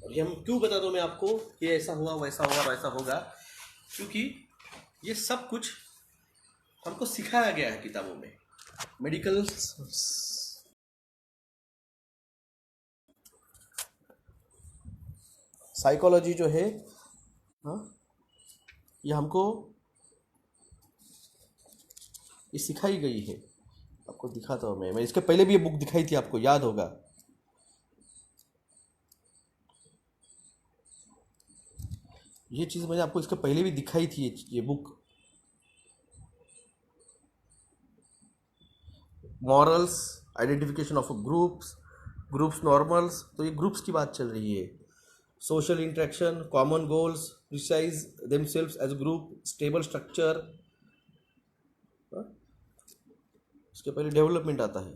और ये हम क्यों बता दूं मैं आपको, ये ऐसा हुआ, वैसा हुआ, वैसा होगा, क्योंकि ये सब कुछ हमको सिखाया गया है किताबों में। मेडिकल साइकोलॉजी जो है, हाँ, ये हमको ये सिखाई गई है। आपको दिखाता हूँ मैं इसके पहले भी ये बुक दिखाई थी, आपको याद होगा। ये चीज़ मैंने आपको इसके पहले भी दिखाई थी, ये book. Morals, identification of groups, groups normals, तो ये ग्रुप्स की बात चल रही है। Social interaction, common goals, precise themselves as group, stable structure. इसके पहले डेवलपमेंट आता है।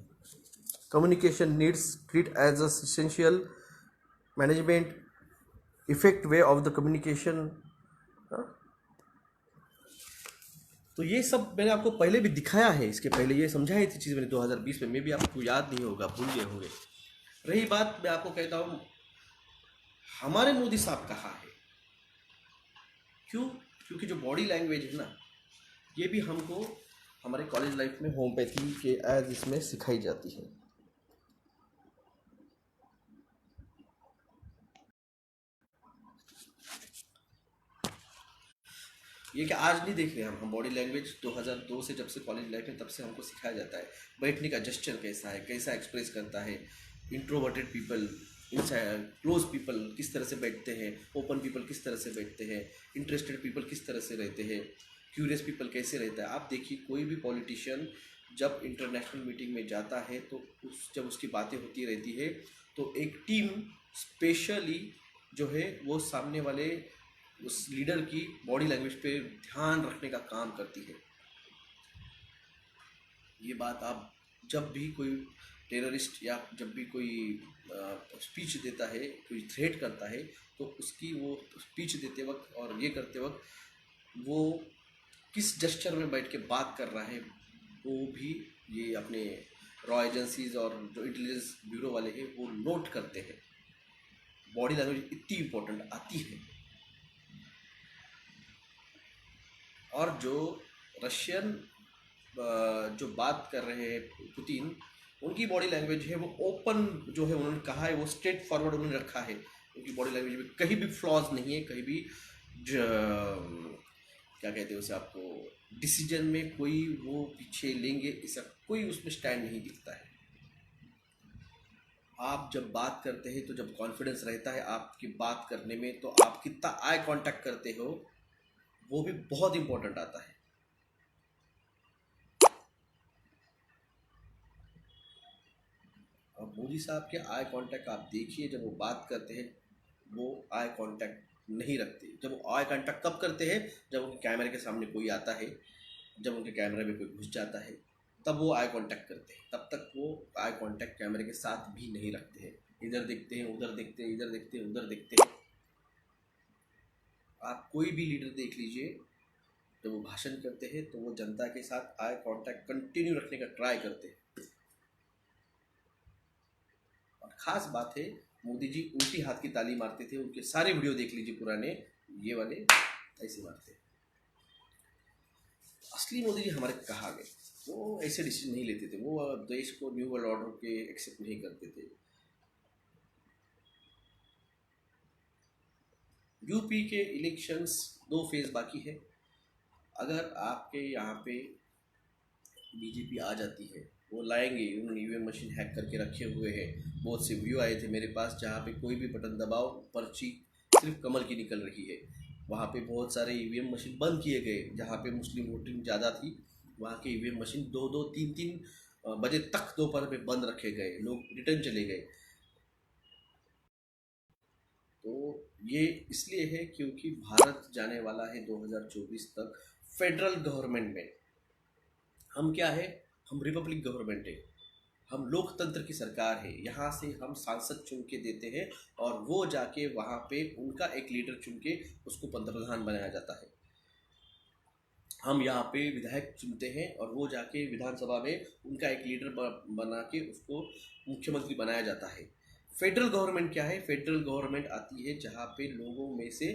Communication needs treat as essential, management effect way of the communication. तो ये सब मैंने आपको पहले भी दिखाया है, इसके पहले ये समझाई थी चीज़ मैंने 2020 में भी, आपको याद नहीं होगा, भूल गए होंगे। रही बात, मैं आपको कहता हूँ हमारे मोदी साहब कहाँ है, क्यों? क्योंकि जो बॉडी लैंग्वेज है ना, ये भी हमको हमारे कॉलेज लाइफ में होम्योपैथी के एज इसमें सिखाई जाती है। ये कि आज नहीं देख रहे हम बॉडी लैंग्वेज 2002 से, जब से कॉलेज लाइफ में, तब से हमको सिखाया जाता है। बैठने का जेस्चर कैसा है, कैसा एक्सप्रेस करता है, इंट्रोवर्टेड पीपल, क्लोज पीपल किस तरह से बैठते हैं, ओपन पीपल किस तरह से बैठते हैं, इंटरेस्टेड पीपल किस तरह से रहते हैं, क्यूरियस पीपल कैसे रहता है। आप देखिए कोई भी पॉलिटिशियन जब इंटरनेशनल मीटिंग में जाता है तो जब उसकी बातें होती रहती है तो एक टीम स्पेशली जो है वो सामने वाले उस लीडर की बॉडी लैंग्वेज पे ध्यान रखने का काम करती है। ये बात आप जब भी कोई टेररिस्ट या जब भी कोई स्पीच देता है, कोई थ्रेट करता है, तो उसकी वो स्पीच देते वक्त और ये करते वक्त वो किस जेस्चर में बैठ के बात कर रहा है, वो भी ये अपने रॉ एजेंसीज और जो इंटेलिजेंस ब्यूरो वाले हैं वो नोट करते हैं। बॉडी लैंग्वेज इतनी इम्पोर्टेंट आती है। और जो रशियन जो बात कर रहे हैं पुतिन, उनकी बॉडी लैंग्वेज है वो ओपन, जो है उन्होंने कहा है वो स्ट्रेट फॉरवर्ड उन्होंने रखा है। उनकी बॉडी लैंग्वेज में कहीं भी फ्लॉज नहीं है, कहीं भी क्या कहते हैं उसे, आपको डिसीजन में कोई वो पीछे लेंगे ऐसा कोई उसमें स्टैंड नहीं दिखता है। आप जब बात करते हैं तो जब कॉन्फिडेंस रहता है आपकी बात करने में, तो आप कितना आई कांटेक्ट करते हो वो भी बहुत इंपॉर्टेंट आता है। और मोदी साहब के आई कांटेक्ट आप देखिए, जब वो बात करते हैं वो आई कांटेक्ट नहीं रखते। जब वो आई कांटेक्ट कब करते हैं, जब उनके कैमरे के सामने कोई आता है, जब उनके कैमरे में कोई घुस जाता है, तब वो आई कांटेक्ट करते हैं। तब तक वो आई कांटेक्ट कैमरे के साथ भी नहीं रखते हैं। इधर देखते हैं, उधर देखते हैं, इधर देखते हैं, उधर देखते हैं। आप कोई भी लीडर देख लीजिए, जब वो भाषण करते हैं तो वो जनता के साथ आई कांटेक्ट कंटिन्यू रखने का ट्राई करते हैं। और ख़ास बात है, मोदी जी उल्टी हाथ की ताली मारते थे। उनके सारे वीडियो देख लीजिए पुराने, ये वाले ऐसे मारते। असली मोदी जी हमारे कहाँ गए? वो ऐसे डिसीजन नहीं लेते थे, वो देश को न्यू वर्ल्ड ऑर्डर के एक्सेप्ट नहीं करते थे। यूपी के इलेक्शंस 2 फेज बाकी है। अगर आपके यहाँ पे बीजेपी आ जाती है, वो लाएंगे, उन्होंने ईवीएम मशीन हैक करके रखे हुए हैं। बहुत से व्यू आए थे मेरे पास जहाँ पे कोई भी बटन दबाओ पर्ची सिर्फ कमल की निकल रही है। वहाँ पे बहुत सारे ईवीएम मशीन बंद किए गए जहाँ पे मुस्लिम वोटिंग ज़्यादा थी। वहाँ के ईवीएम मशीन 2-2, 3-3 बजे तक दोपहर में बंद रखे गए, लोग रिटर्न चले गए। तो ये इसलिए है क्योंकि भारत जाने वाला है 2024 तक फेडरल गवर्नमेंट में। हम क्या है, हम रिपब्लिक गवर्नमेंट है, हम लोकतंत्र की सरकार है। यहाँ से हम सांसद चुन के देते हैं और वो जाके वहाँ पे उनका एक लीडर चुन के उसको पंतप्रधान बनाया जाता है। हम यहाँ पे विधायक चुनते हैं और वो जाके विधानसभा में उनका एक लीडर बना के उसको मुख्यमंत्री बनाया जाता है। फेडरल गवर्नमेंट क्या है, फेडरल गवर्नमेंट आती है जहाँ पे लोगों में से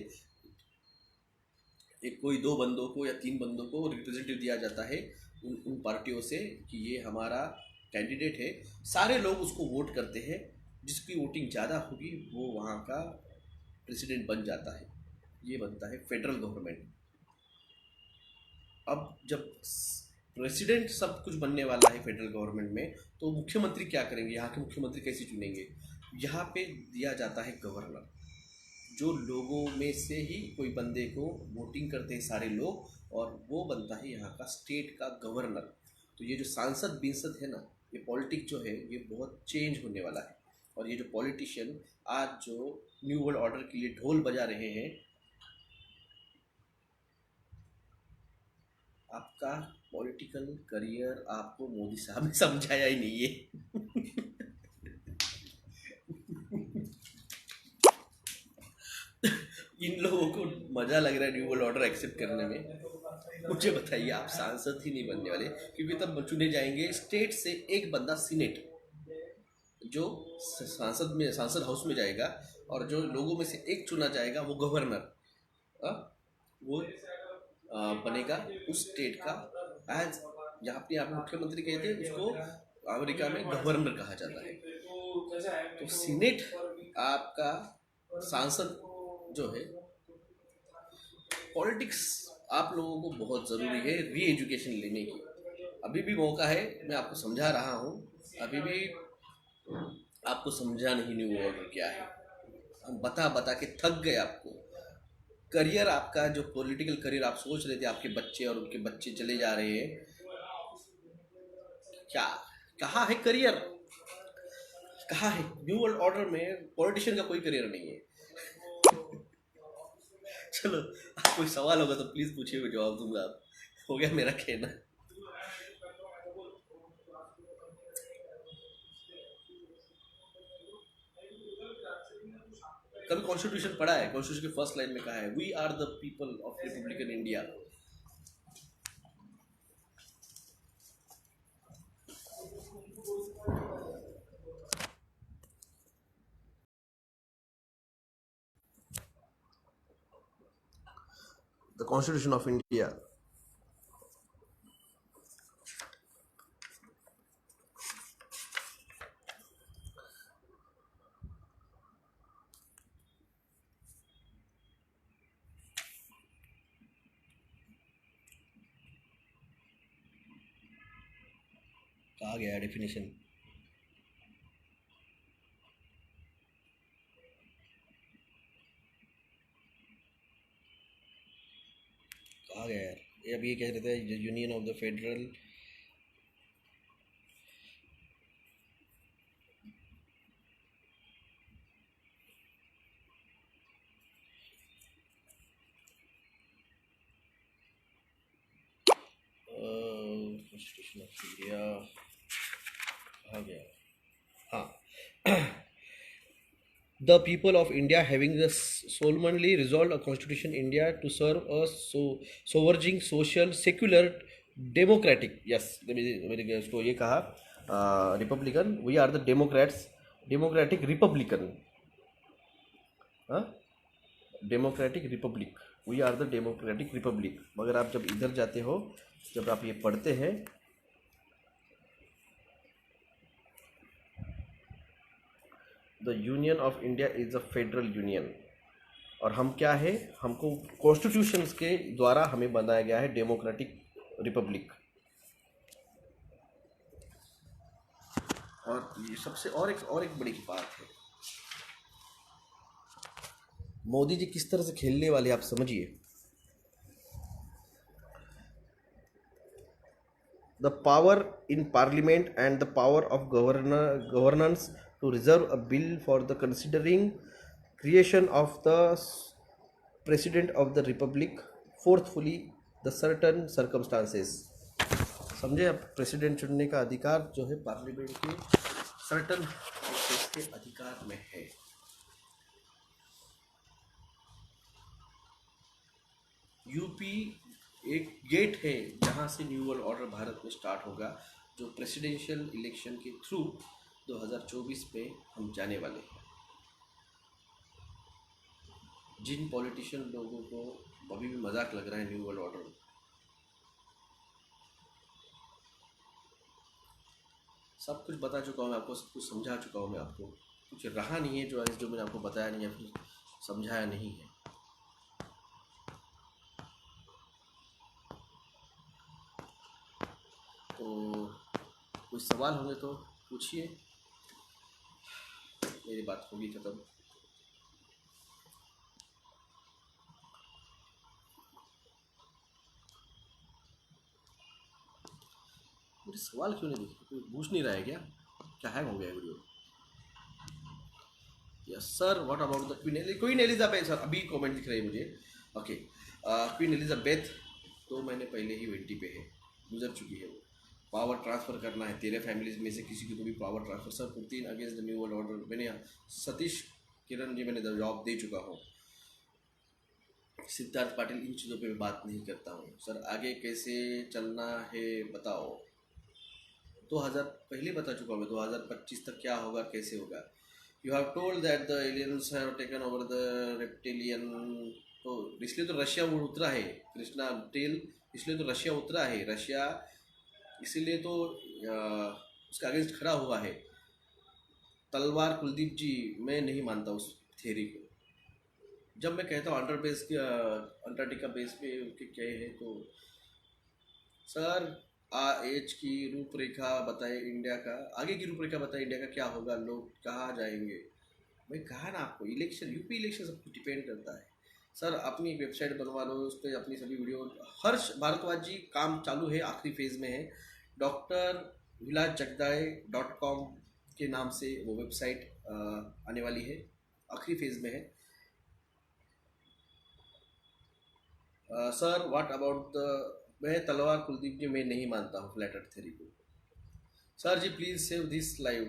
एक कोई 2 बंदों को या 3 बंदों को रिप्रेजेंटेटिव दिया जाता है उन पार्टियों से कि ये हमारा कैंडिडेट है। सारे लोग उसको वोट करते हैं, जिसकी वोटिंग ज़्यादा होगी वो वहाँ का प्रेसिडेंट बन जाता है। ये बनता है फेडरल गवर्नमेंट। अब जब प्रेसिडेंट सब कुछ बनने वाला है फेडरल गवर्नमेंट में, तो मुख्यमंत्री क्या करेंगे, यहाँ के मुख्यमंत्री कैसे चुनेंगे? यहाँ पे दिया जाता है गवर्नर, जो लोगों में से ही कोई बंदे को वोटिंग करते हैं सारे लोग, और वो बनता है यहाँ का स्टेट का गवर्नर। तो ये जो सांसद बिंसद है ना, ये पॉलिटिक्स जो है ये बहुत चेंज होने वाला है। और ये जो पॉलिटिशियन आज जो न्यू वर्ल्ड ऑर्डर के लिए ढोल बजा रहे हैं, आपका पॉलिटिकल करियर आपको मोदी साहब ने समझाया ही नहीं है। इन लोगों को मजा लग रहा है न्यू वर्ल्ड ऑर्डर एक्सेप्ट करने में। मुझे बताइए, आप सांसद ही नहीं बनने वाले, क्योंकि तब चुने जाएंगे स्टेट से एक बंदा सीनेट, जो सांसद हाउस में जाएगा, और जो लोगों में से एक चुना जाएगा वो गवर्नर, वो बनेगा उस स्टेट का। एज यहाँ पे आप मुख्यमंत्री कहते हैं, उसको अमेरिका में गवर्नर कहा जाता है। तो सीनेट आपका सांसद जो है, पॉलिटिक्स आप लोगों को बहुत ज़रूरी है री एजुकेशन लेने की। अभी भी मौका है, मैं आपको समझा रहा हूँ, अभी भी आपको समझा नहीं न्यू ऑर्डर क्या है। हम बता बता के थक गए आपको। करियर आपका जो पॉलिटिकल करियर आप सोच रहे थे, आपके बच्चे और उनके बच्चे चले जा रहे हैं, क्या कहाँ है करियर, कहाँ है? न्यू वर्ल्ड ऑर्डर में पॉलिटिशियन का कोई करियर नहीं है। चलो, कोई सवाल होगा तो प्लीज पूछिए, मैं जवाब दूंगा। आप हो गया मेरा कहना। कभी कॉन्स्टिट्यूशन पढ़ा है? कॉन्स्टिट्यूशन के फर्स्ट लाइन में कहा है, we are the people of republican India. The constitution of India. कहा गया है डेफिनेशन? कहा गया यार, ये अभी कह रहे थे union of the federal. Constitution of India कहा गया, हाँ। The people of India having the solemnly resolved a constitution India to serve a sovereign, social, secular, democratic, yes, मेरे उसको ये कहा, republican, we are the democrats, democratic republican, democratic republic, we are the democratic republic. मगर आप जब इधर जाते हो, जब आप ये पढ़ते हैं, the union of India is a federal union. और हम क्या है, हमको कॉन्स्टिट्यूशन के द्वारा हमें बनाया गया है डेमोक्रेटिक रिपब्लिक। और ये सबसे और एक बड़ी बात है, मोदी जी किस तरह से खेलने वाले आप समझिए। The power in parliament and the power of governance to reserve a bill for the considering creation of the president of the republic forthfully the certain circumstances। समझे आप, प्रेसिडेंट चुनने का अधिकार जो है पार्लियामेंट के सर्टन के अधिकार में है। यूपी एक गेट है जहां से न्यू वर्ल्ड ऑर्डर भारत में स्टार्ट होगा, जो प्रेसिडेंशियल इलेक्शन के थ्रू 2024 में हम जाने वाले हैं। जिन पॉलिटिशियन लोगों को अभी भी मजाक लग रहा है न्यू वर्ल्ड ऑर्डर, सब कुछ बता चुका हूँ मैं आपको, सब कुछ समझा चुका हूँ मैं आपको, कुछ रहा नहीं है जो मैंने आपको बताया नहीं है, फिर समझाया नहीं है। तो कोई सवाल होंगे तो पूछिए, मेरी बात होगी खत्म। मुझे सवाल क्यों नहीं दिखे, कोई पूछ नहीं रहा है क्या? क्या हैंग हो गया video? Yes sir, what about the queen Elizabeth? Sir अभी कमेंट दिख रही है मुझे। ओके, क्वीन एलिजाबेथ तो महीने पहले ही 20 पे है, गुजर चुकी है वो। पावर ट्रांसफ़र करना है, तेरे फैमिलीज में से किसी को भी power transfer. Sir 15 against the new world order मैंने सतीश किरण जी मैंने जवाब दे चुका हूँ। सिद्धार्थ पाटिल, इन चीज़ों पे बात नहीं करता हूँ। सर आगे कैसे चलना है बताओ। 2000 पहले बता चुका हूँ मैं, 2025 तक क्या होगा कैसे होगा। You have told that the aliens have taken over the reptilian, तो इसलिए तो रशिया वो उतरा है, कृष्णा टेल, इसलिए तो रशिया उतरा है। रशिया इसीलिए तो उसके अगेंस्ट खड़ा हुआ है। तलवार कुलदीप जी, मैं नहीं मानता उस थ्योरी को। जब मैं कहता हूँ अंटार्कटिका बेस पे उनके क्या है, तो सर एज की रूपरेखा बताए इंडिया का, आगे की रूपरेखा बताए इंडिया का क्या होगा, लोग कहाँ जाएंगे। मैं कहा ना आपको, इलेक्शन, यूपी इलेक्शन सब कुछ डिपेंड करता है। सर अपनी वेबसाइट बनवा लो, उस पर अपनी सभी वीडियो, हर्ष भारद्वाज जी काम चालू है, आखिरी फेज़ में है। डॉक्टर विलास जगदाय .com के नाम से वो वेबसाइट आने वाली है, आखिरी फेज़ में है। सर व्हाट अबाउट द, मैं तलवार कुलदीप जी मैं नहीं मानता हूँ फ्लैट अर्थ थ्योरी को। सर जी प्लीज़ सेव दिस लाइव।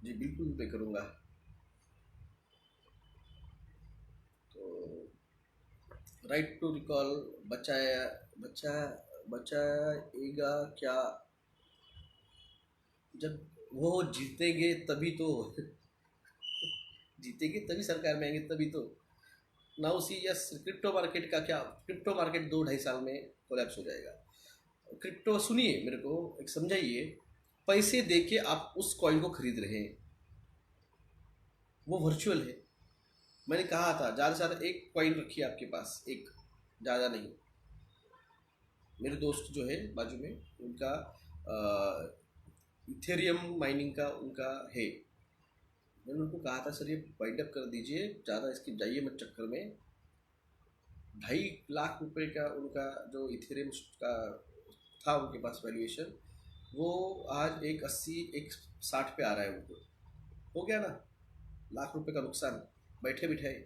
जी बिल्कुल मैं करूँगा। तो राइट टू रिकॉल बचाएगा क्या? जब वो जीतेंगे तभी तो जीतेंगे तभी सरकार में आएंगे तभी तो। Now see yes, crypto market का क्या? क्रिप्टो मार्केट 2-2.5 साल में कोलैप्स हो जाएगा। क्रिप्टो सुनिए, मेरे को एक समझाइए, पैसे दे के आप उस कॉइन को खरीद रहे हैं, वो वर्चुअल है। मैंने कहा था ज़्यादा से ज़्यादा एक कॉइन रखिए आपके पास, एक, ज़्यादा नहीं। मेरे दोस्त जो है बाजू में, उनका इथेरियम माइनिंग का उनका है। मैंने उनको कहा था सर ये वाइंड अप कर दीजिए, ज़्यादा इसकी जाइए मत चक्कर में। 2.5 लाख रुपए का उनका जो इथेरियम का था उनके पास वैल्यूएशन, वो आज 1.80 1.60 पे आ रहा है उनको। हो गया ना, लाख रुपए का नुकसान बैठे बिठाए।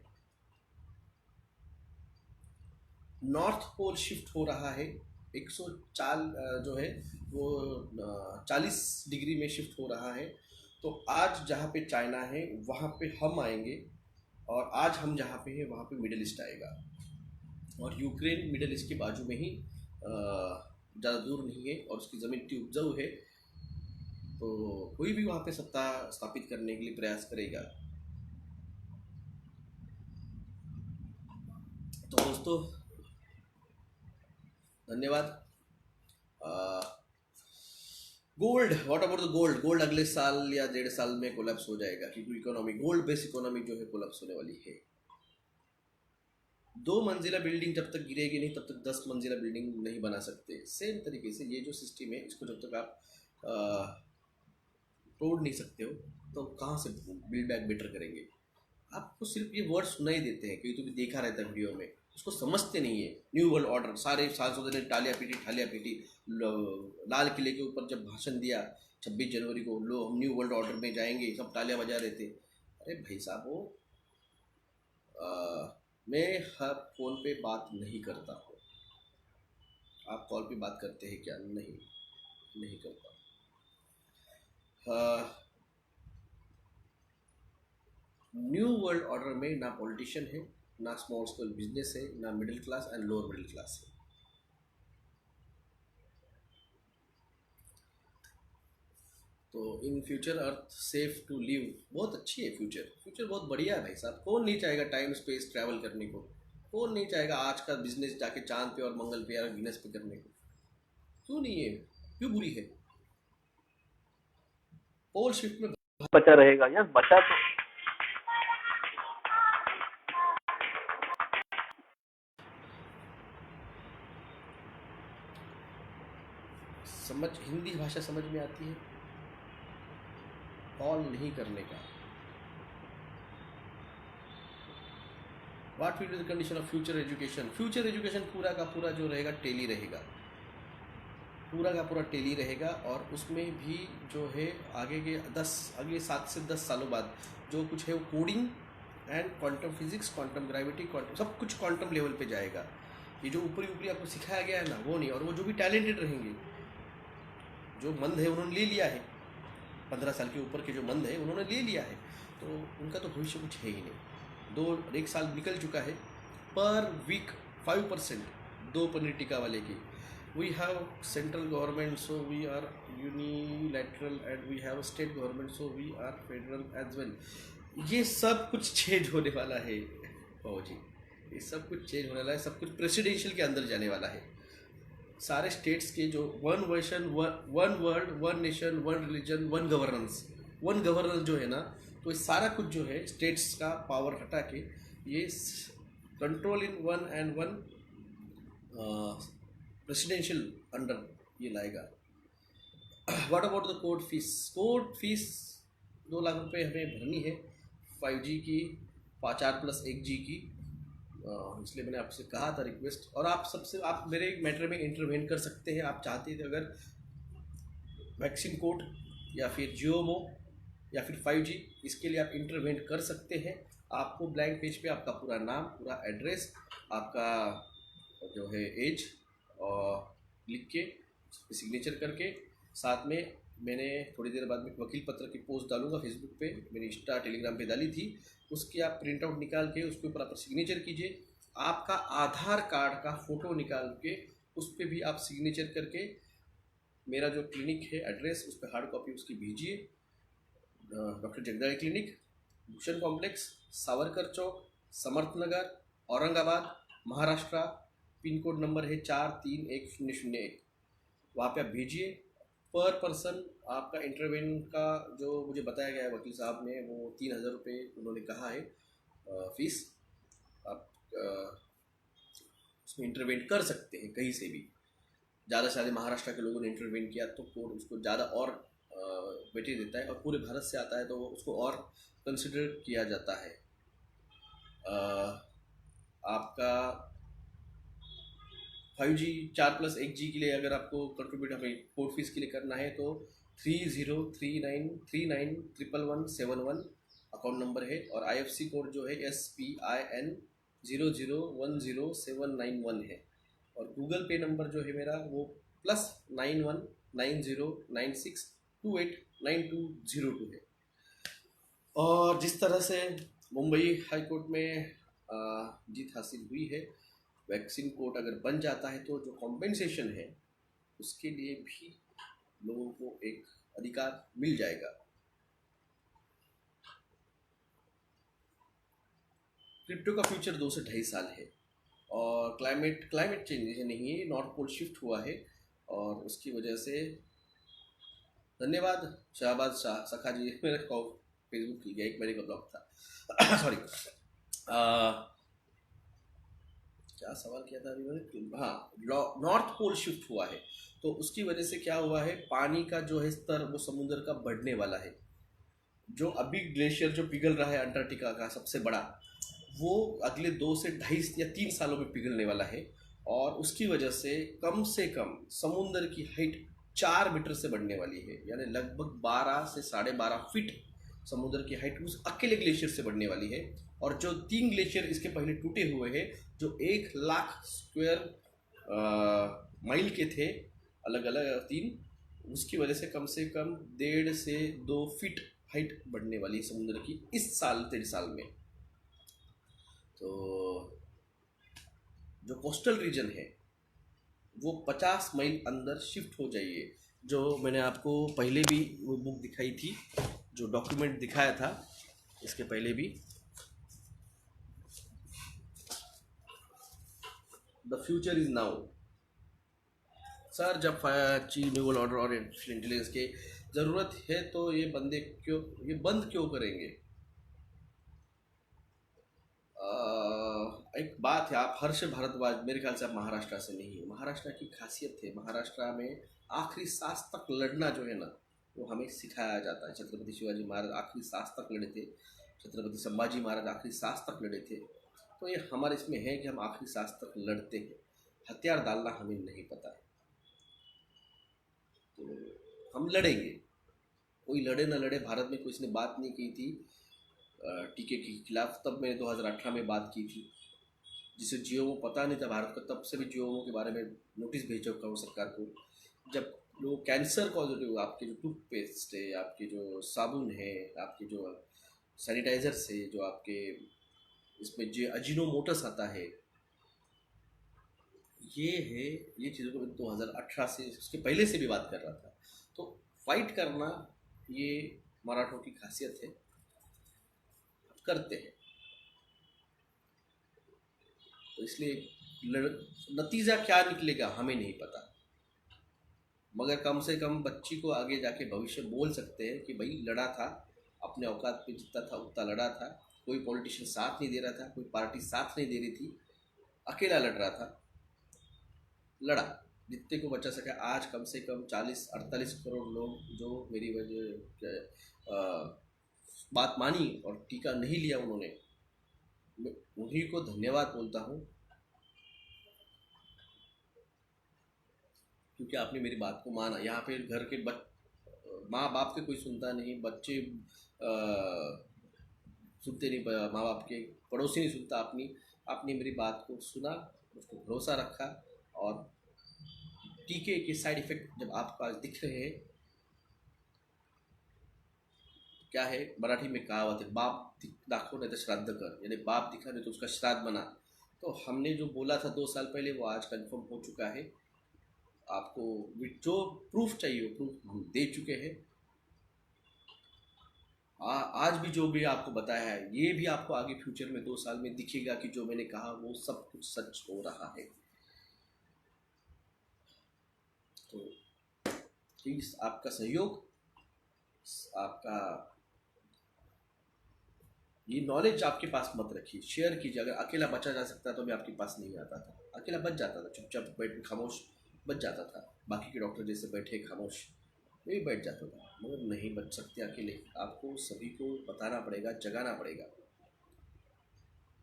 नॉर्थ पोल शिफ्ट हो रहा है, 104 जो है वो 40 डिग्री में शिफ्ट हो रहा है। तो आज जहाँ पे चाइना है वहाँ पे हम आएंगे, और आज हम जहाँ पे हैं वहाँ पे मिडिल ईस्ट आएगा। और यूक्रेन मिडिल ईस्ट के बाजू में ही, ज़्यादा दूर नहीं है, और उसकी ज़मीन इतनी उपजाऊ है, तो कोई भी वहाँ पे सत्ता स्थापित करने के लिए प्रयास करेगा। तो दोस्तों धन्यवाद। Gold, what about the gold? Gold अगले साल या 1.5 साल में कोलैप्स हो जाएगा, क्योंकि इकोनॉमी, गोल्ड बेस्ड इकोनॉमी जो है कोलैप्स होने वाली है। 2 मंजिला बिल्डिंग जब तक गिरेगी नहीं तब तक 10 मंजिला बिल्डिंग नहीं बना सकते। सेम तरीके से ये जो सिस्टम है इसको जब तक आप तोड़ नहीं सकते हो तो कहाँ से बिल्ड बैक बेटर करेंगे। आपको सिर्फ ये वर्ड सुनाई देते हैं, कहीं तो भी देखा रहता है वीडियो में, उसको समझते नहीं है। न्यू वर्ल्ड ऑर्डर, सारे सांसदों ने टालियां पीटी लाल किले के ऊपर जब भाषण दिया 26 जनवरी को, लो हम न्यू वर्ल्ड ऑर्डर में जाएंगे, सब तालियां बजा रहे थे। अरे भाई साहब वो मैं हर फ़ोन पे बात नहीं करता हूँ। आप कॉल पे बात करते हैं क्या? नहीं, नहीं करता। न्यू वर्ल्ड ऑर्डर में ना पॉलिटिशियन है, ना स्मॉल स्केल बिजनेस है, ना middle class and lower middle class है। तो in future earth safe to live बहुत अच्छी है। फ्यूचर बहुत बढ़िया है भाई साहब। कौन नहीं चाहेगा टाइम स्पेस ट्रैवल करने को? कौन नहीं चाहेगा आज का बिजनेस जाके चांद पे और मंगल पे या वीनस पे करने को? क्यों नहीं है? क्यों बुरी है? पोल शिफ्ट में बचा रहेगा या बचा तो हिंदी भाषा समझ में आती है कॉल नहीं करने का। What will be the condition of future education? Future education पूरा का पूरा जो रहेगा टेली रहेगा, पूरा का पूरा टेली रहेगा। और उसमें भी जो है अगले 7 से 10 सालों बाद जो कुछ है वो coding and quantum physics, quantum gravity, quantum सब कुछ क्वांटम लेवल पे जाएगा। ये जो ऊपरी ऊपरी आपको सिखाया गया है ना वो नहीं। और वो जो भी टैलेंटेड रहेंगे, जो मंद है उन्होंने ले लिया है, 15 साल के ऊपर के जो मंद है उन्होंने ले लिया है, तो उनका तो भविष्य कुछ है ही नहीं। 1 साल निकल चुका है। पर वीक 5%, 2 पनीर टिक्का वाले की। We have central government so we are unilateral and we have state government so we are federal as well. ये सब कुछ चेंज होने वाला है बाबू जी, ये सब कुछ चेंज होने वाला है। सब कुछ प्रेसिडेंशियल के अंदर जाने वाला है। सारे स्टेट्स के जो one version, one world, one nation, one religion, one governance जो है ना, तो ये सारा कुछ जो है स्टेट्स का पावर हटा के ये control in one and one presidential under ये लाएगा। What about the court fees? Court fees 2 lakh रुपए हमें भरनी है 5G की, 4+1G की। इसलिए मैंने आपसे कहा था रिक्वेस्ट। और आप मेरे मैटर में इंटरवेन कर सकते हैं। आप चाहते थे अगर वैक्सीन कोड या फिर जियोमो या फिर 5G, इसके लिए आप इंटरवेन कर सकते हैं। आपको ब्लैंक पेज पे आपका पूरा नाम, पूरा एड्रेस, आपका जो है एज और लिख के सिग्नेचर करके, साथ में मैंने थोड़ी देर बाद में वकील पत्र की पोस्ट डालूंगा फेसबुक पे, मेरी इंस्टा टेलीग्राम पे डाली थी, उसकी आप प्रिंट आउट निकाल के उसके ऊपर आप सिग्नेचर कीजिए। आपका आधार कार्ड का फ़ोटो निकाल के उस पर भी आप सिग्नेचर करके मेरा जो क्लिनिक है एड्रेस उस पर हार्ड कॉपी उसकी भेजिए। Doctor Jagdari clinic, Bhushan complex, Savarkar Chowk, Samarth Nagar, Aurangabad, Maharashtra. Pin code number है 431001। वहाँ पे आप भेजिए। पर पर्सन आपका इंटरवेन का जो मुझे बताया गया है वकील साहब ने, वो 3000 रुपये उन्होंने कहा है फीस। आप उसमें इंटरवेन कर सकते हैं कहीं से भी। ज़्यादा से ज़्यादा महाराष्ट्र के लोगों ने इंटरवेन किया तो कोर्ट उसको ज़्यादा और वेटेज देता है, और पूरे भारत से आता है तो उसको और कंसिडर किया जाता है। आपका 5G 4+1G के लिए अगर आपको कंट्रीब्यूट हमें कोर्ट फीस के लिए करना है तो 3039391171 अकाउंट नंबर है। और IFC कोड जो है SPIN0010791 है। और गूगल पे नंबर जो है मेरा वो +919096289202 है। और जिस तरह से मुंबई हाई कोर्ट में जीत हासिल हुई है, वैक्सीन कोड अगर बन जाता है तो जो कॉम्पेंसेशन है उसके लिए भी लोगों को एक अधिकार मिल जाएगा। क्रिप्टो का फ्यूचर 2 से 2.5 साल है। और क्लाइमेट चेंज नहीं है, नॉर्थ पोल शिफ्ट हुआ है और उसकी वजह से धन्यवाद शाहबाज सखा जी। मेरा फेसबुक की गया 1 महीने का ब्लॉग था सॉरी। क्या सवाल किया था अभी मैंने, हाँ, नॉर्थ पोल शिफ्ट हुआ है तो उसकी वजह से क्या हुआ है, पानी का जो है स्तर वो समुद्र का बढ़ने वाला है। जो अभी ग्लेशियर जो पिघल रहा है अंटार्कटिका का सबसे बड़ा, वो अगले 2 से 2.5 या 3 सालों में पिघलने वाला है। और उसकी वजह से कम समुद्र की हाइट 4 मीटर से बढ़ने वाली है, यानी लगभग 12 से 12.5 फीट समुद्र की हाइट उस अकेले ग्लेशियर से बढ़ने वाली है। और जो 3 ग्लेशियर इसके पहले टूटे हुए हैं, जो 1 लाख स्क्वायर माइल के थे, अलग अलग तीन, उसकी वजह से कम 1.5 से 2 फीट हाइट बढ़ने वाली है समुद्र की इस साल 3 साल में। तो जो कोस्टल रीजन है वो 50 माइल अंदर शिफ्ट हो जाइए। जो मैंने आपको पहले भी वो बुक दिखाई थी, जो डॉक्यूमेंट दिखाया था इसके पहले भी, the future is now. Sir जब चीफ न्यूगल ऑर्डर और आर्टिफिशियल इंटेलिजेंस के ज़रूरत है तो ये बंद क्यों करेंगे? एक बात है, आप हर्ष भारद्वाज, मेरे ख्याल से आप महाराष्ट्र से नहीं है। महाराष्ट्र की खासियत है, महाराष्ट्र में आखिरी सांस तक लड़ना जो है ना, वो हमें सिखाया जाता है। छत्रपति शिवाजी महाराज आखिरी सांस तक लड़े थे, छत्रपति संभाजी महाराज आखिरी सांस तक लड़े थे। तो ये हमारे इसमें है कि हम आखिरी सांस तक लड़ते हैं, हथियार डालना हमें नहीं पता है। तो हम लड़ेंगे, कोई लड़े ना लड़े। भारत में कोई इसने बात नहीं की थी टीके के खिलाफ, तब मैंने 2018 में बात की थी, जिसे जीओएमओ पता नहीं था भारत का, तब से भी जीओएमओ के बारे में नोटिस भेज चुका हूँ सरकार को। जब लोग कैंसर पॉजिटिव, आपके जो टूथपेस्ट है, आपके जो साबुन है, आपके जो सैनिटाइजर से, जो आपके इसमें जो अजीनोमोटस आता है, ये चीज़ों को 2018 से, उसके पहले से भी बात कर रहा था। तो फाइट करना ये मराठों की खासियत है, करते हैं। तो इसलिए नतीजा क्या निकलेगा हमें नहीं पता, मगर कम से कम बच्ची को आगे जाके भविष्य बोल सकते हैं कि भाई लड़ा था, अपने औकात पे जितना था उतना लड़ा था, कोई पॉलिटिशियन साथ नहीं दे रहा था, कोई पार्टी साथ नहीं दे रही थी, अकेला लड़ रहा था, लड़ा, जितने को बचा सका। आज कम से कम 40-48 करोड़ लोग जो मेरी वजह बात मानी और टीका नहीं लिया उन्होंने, मैं उन्हीं को धन्यवाद बोलता हूँ, क्योंकि आपने मेरी बात को माना। यहाँ पे घर के माँ बाप के कोई सुनता नहीं, बच्चे सुनते नहीं, माँ बाप के, पड़ोसी नहीं सुनता। आपने मेरी बात को सुना, उसको भरोसा रखा, और टीके के साइड इफेक्ट जब आपको आज दिख रहे हैं, क्या है, मराठी में कहावत है, बाप दाखो नहीं तो श्राद्ध कर, यानी बाप दिखा नहीं तो उसका श्राद्ध बना। तो हमने जो बोला था 2 साल पहले वो आज कंफर्म हो चुका है। आपको जो प्रूफ चाहिए वो प्रूफ हम दे चुके हैं। आज भी जो भी आपको बताया है, ये भी आपको आगे फ्यूचर में 2 साल में दिखेगा कि जो मैंने कहा वो सब कुछ सच हो रहा है। तो प्लीज आपका सहयोग, आपका ये नॉलेज आपके पास मत रखिए, शेयर कीजिए। अगर अकेला बचा जा सकता तो मैं आपके पास नहीं आता था, अकेला बच जाता था, चुपचाप बैठ खामोश बच जाता था, बाकी के डॉक्टर जैसे बैठे खामोश, मैं भी बैठ जाता था। मगर नहीं बच सकते अकेले, आपको सभी को बताना पड़ेगा, जगाना पड़ेगा,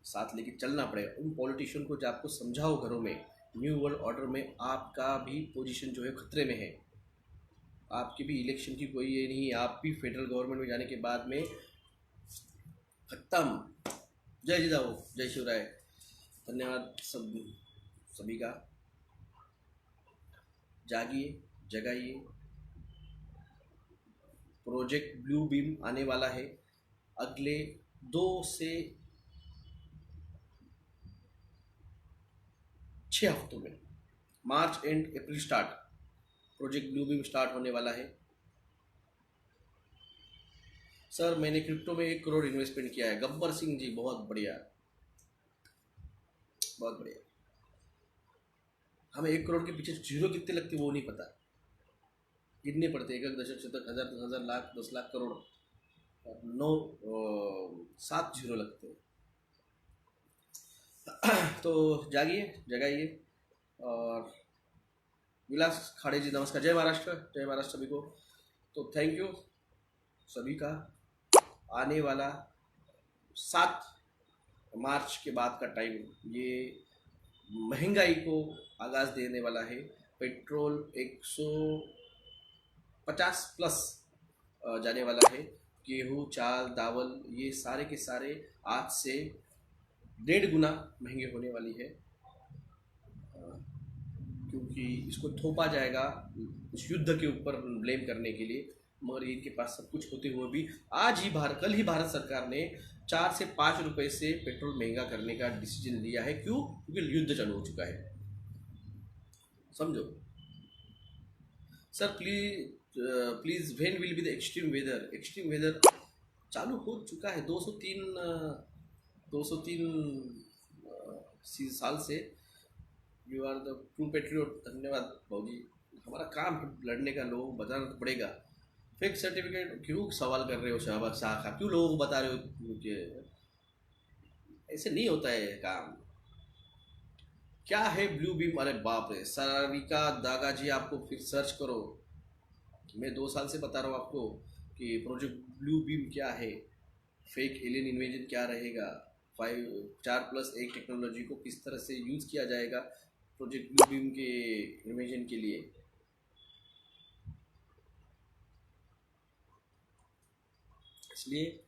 साथ लेके चलना पड़ेगा। उन पॉलिटिशियन को जो आपको समझाओ घरों में, न्यू वर्ल्ड ऑर्डर में आपका भी पोजीशन जो है खतरे में है, आपकी भी इलेक्शन की कोई ये नहीं है, आप भी फेडरल गवर्नमेंट में जाने के बाद में खत्म। जय जिजाऊ, जय शिवराय, धन्यवाद सभी का। जागिए, जगाइए, प्रोजेक्ट ब्लू बीम आने वाला है अगले 2 से 6 हफ्तों में, March and April start, project blue beam start होने वाला है। सर मैंने क्रिप्टो में 1 करोड़ इन्वेस्टमेंट किया है। गब्बर सिंह जी, बहुत बढ़िया, बहुत बढ़िया। हमें 1 करोड़ के पीछे जीरो कितने लगते वो नहीं पता, गिनने पड़ते, 1 दशक, शतक, हजार, 10,000, लाख, 10 लाख, करोड़, 7 जीरो लगते हैं। तो जागिए, जगाइए। और विलास खाड़े जी नमस्कार, जय महाराष्ट्र, जय महाराष्ट्र सभी को। तो थैंक यू सभी का। आने वाला 7 मार्च के बाद का टाइम ये महंगाई को आगाज देने वाला है। पेट्रोल 150 प्लस जाने वाला है। गेहूँ, चाल, दावल ये सारे के सारे आज से 1.5 गुना महंगे होने वाली है, क्योंकि इसको थोपा जाएगा उस युद्ध के ऊपर ब्लेम करने के लिए। मगर इनके पास सब कुछ होते हुए भी कल ही भारत सरकार ने 4 से 5 रुपए से पेट्रोल महंगा करने का डिसीजन लिया है। क्यों? क्योंकि युद्ध चालू हो चुका है। समझो sir, please when will be the extreme weather? Extreme weather चालू हो चुका है 203 साल से। You are the true patriot. धन्यवाद भाजी, हमारा काम है लड़ने का, लोगों को बताना तो पड़ेगा। फेक सर्टिफिकेट क्यों सवाल कर रहे हो शहबाज शाह? क्यों लोगों को बता रहे हो कि ऐसे नहीं होता है काम? क्या है ब्लू बीम? अरे बाप रे, सारिका दागा जी, आपको फिर सर्च करो। मैं 2 साल से बता रहा हूँ आपको कि प्रोजेक्ट ब्लू बीम क्या है, फेक एलियन इन्वेजन क्या रहेगा, 4+1 टेक्नोलॉजी को किस तरह से यूज़ किया जाएगा प्रोजेक्ट ब्लू बीम के इन्वेजन के लिए। इसलिए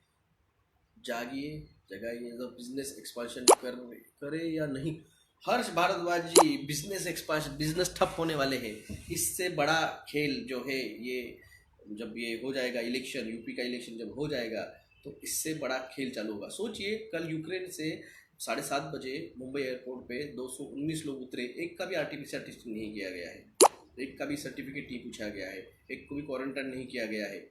जागिए, जगाइए। तो बिजनेस एक्सपांशन करे या नहीं, हर्ष भारद्वाज जी, बिजनेस एक्सपांशन, बिजनेस ठप होने वाले हैं। इससे बड़ा खेल जो है ये, जब ये हो जाएगा इलेक्शन, यूपी का इलेक्शन जब हो जाएगा तो इससे बड़ा खेल चालू होगा। सोचिए, कल यूक्रेन से 7:30 बजे मुंबई एयरपोर्ट पे 219 लोग उतरे, एक का भी आरटीपीसीआर टेस्टिंग नहीं किया गया है, एक का भी सर्टिफिकेट नहीं पूछा गया है, एक को भी क्वारंटाइन नहीं किया गया है।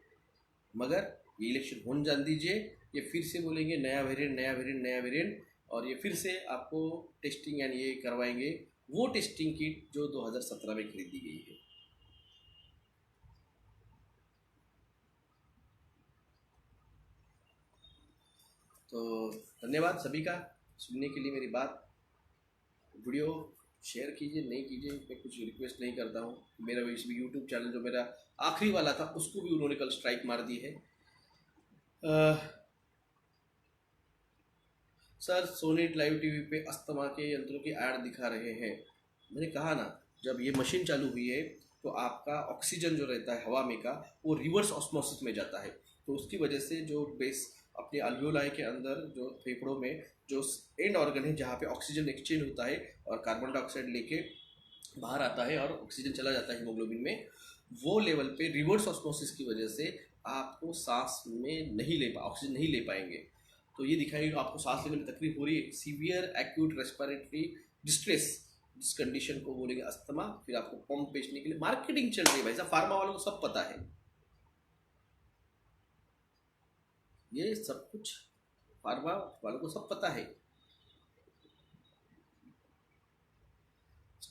मगर ये इलेक्शन होने जान दीजिए, ये फिर से बोलेंगे नया वेरिएंट, नया वेरिएंट, नया वेरिएंट, और ये फिर से आपको टेस्टिंग यानी ये करवाएंगे वो टेस्टिंग किट जो 2017 में खरीदी गई है। तो धन्यवाद सभी का सुनने के लिए मेरी बात। वीडियो शेयर कीजिए, नहीं कीजिए, मैं कुछ रिक्वेस्ट नहीं करता हूँ। मेरा यूट्यूब चैनल जो मेरा आखिरी वाला था उसको भी उन्होंने कल स्ट्राइक मार दी है। सर, सोनी लाइव टीवी पे अस्थमा के यंत्रों की ऐड दिखा रहे हैं। मैंने कहा ना, जब ये मशीन चालू हुई है तो आपका ऑक्सीजन जो रहता है हवा में का, वो रिवर्स ऑस्मोसिस में जाता है। तो उसकी वजह से जो बेस अपने अल्वियोलाई के अंदर, जो फेफड़ों में जो एंड ऑर्गन है जहाँ पे ऑक्सीजन एक्सचेंज होता है और कार्बन डाइऑक्साइड लेके बाहर आता है और ऑक्सीजन चला जाता है हीमोग्लोबिन में, वो लेवल पे रिवर्स ऑस्मोसिस की वजह से आपको सांस में नहीं ले ऑक्सीजन नहीं ले पाएंगे। तो ये दिखाई आपको सांस लेने में तकलीफ हो रही है, सीवियर एक्यूट रेस्पिरेटरी डिस्ट्रेस, जिस कंडीशन को बोलेंगे अस्थमा। फिर आपको पंप बेचने के लिए मार्केटिंग चल रही है भाई साहब, फार्मा वालों को सब पता है, ये सब कुछ फार्मा वालों को सब पता है।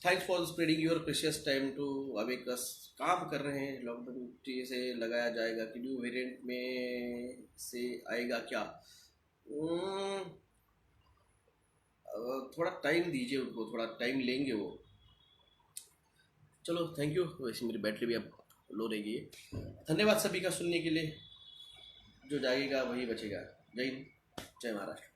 Thanks for spreading your precious time to awake us. काम कर रहे हैं, लॉकडाउन से लगाया जाएगा कि न्यू वेरिएंट में से आएगा क्या? थोड़ा टाइम दीजिए उनको, थोड़ा टाइम लेंगे वो। चलो थैंक यू। वैसे मेरी बैटरी भी अब लो रहेगी। धन्यवाद सभी का सुनने के लिए। जो जाएगा वही बचेगा। जय हिंद, जय महाराष्ट्र।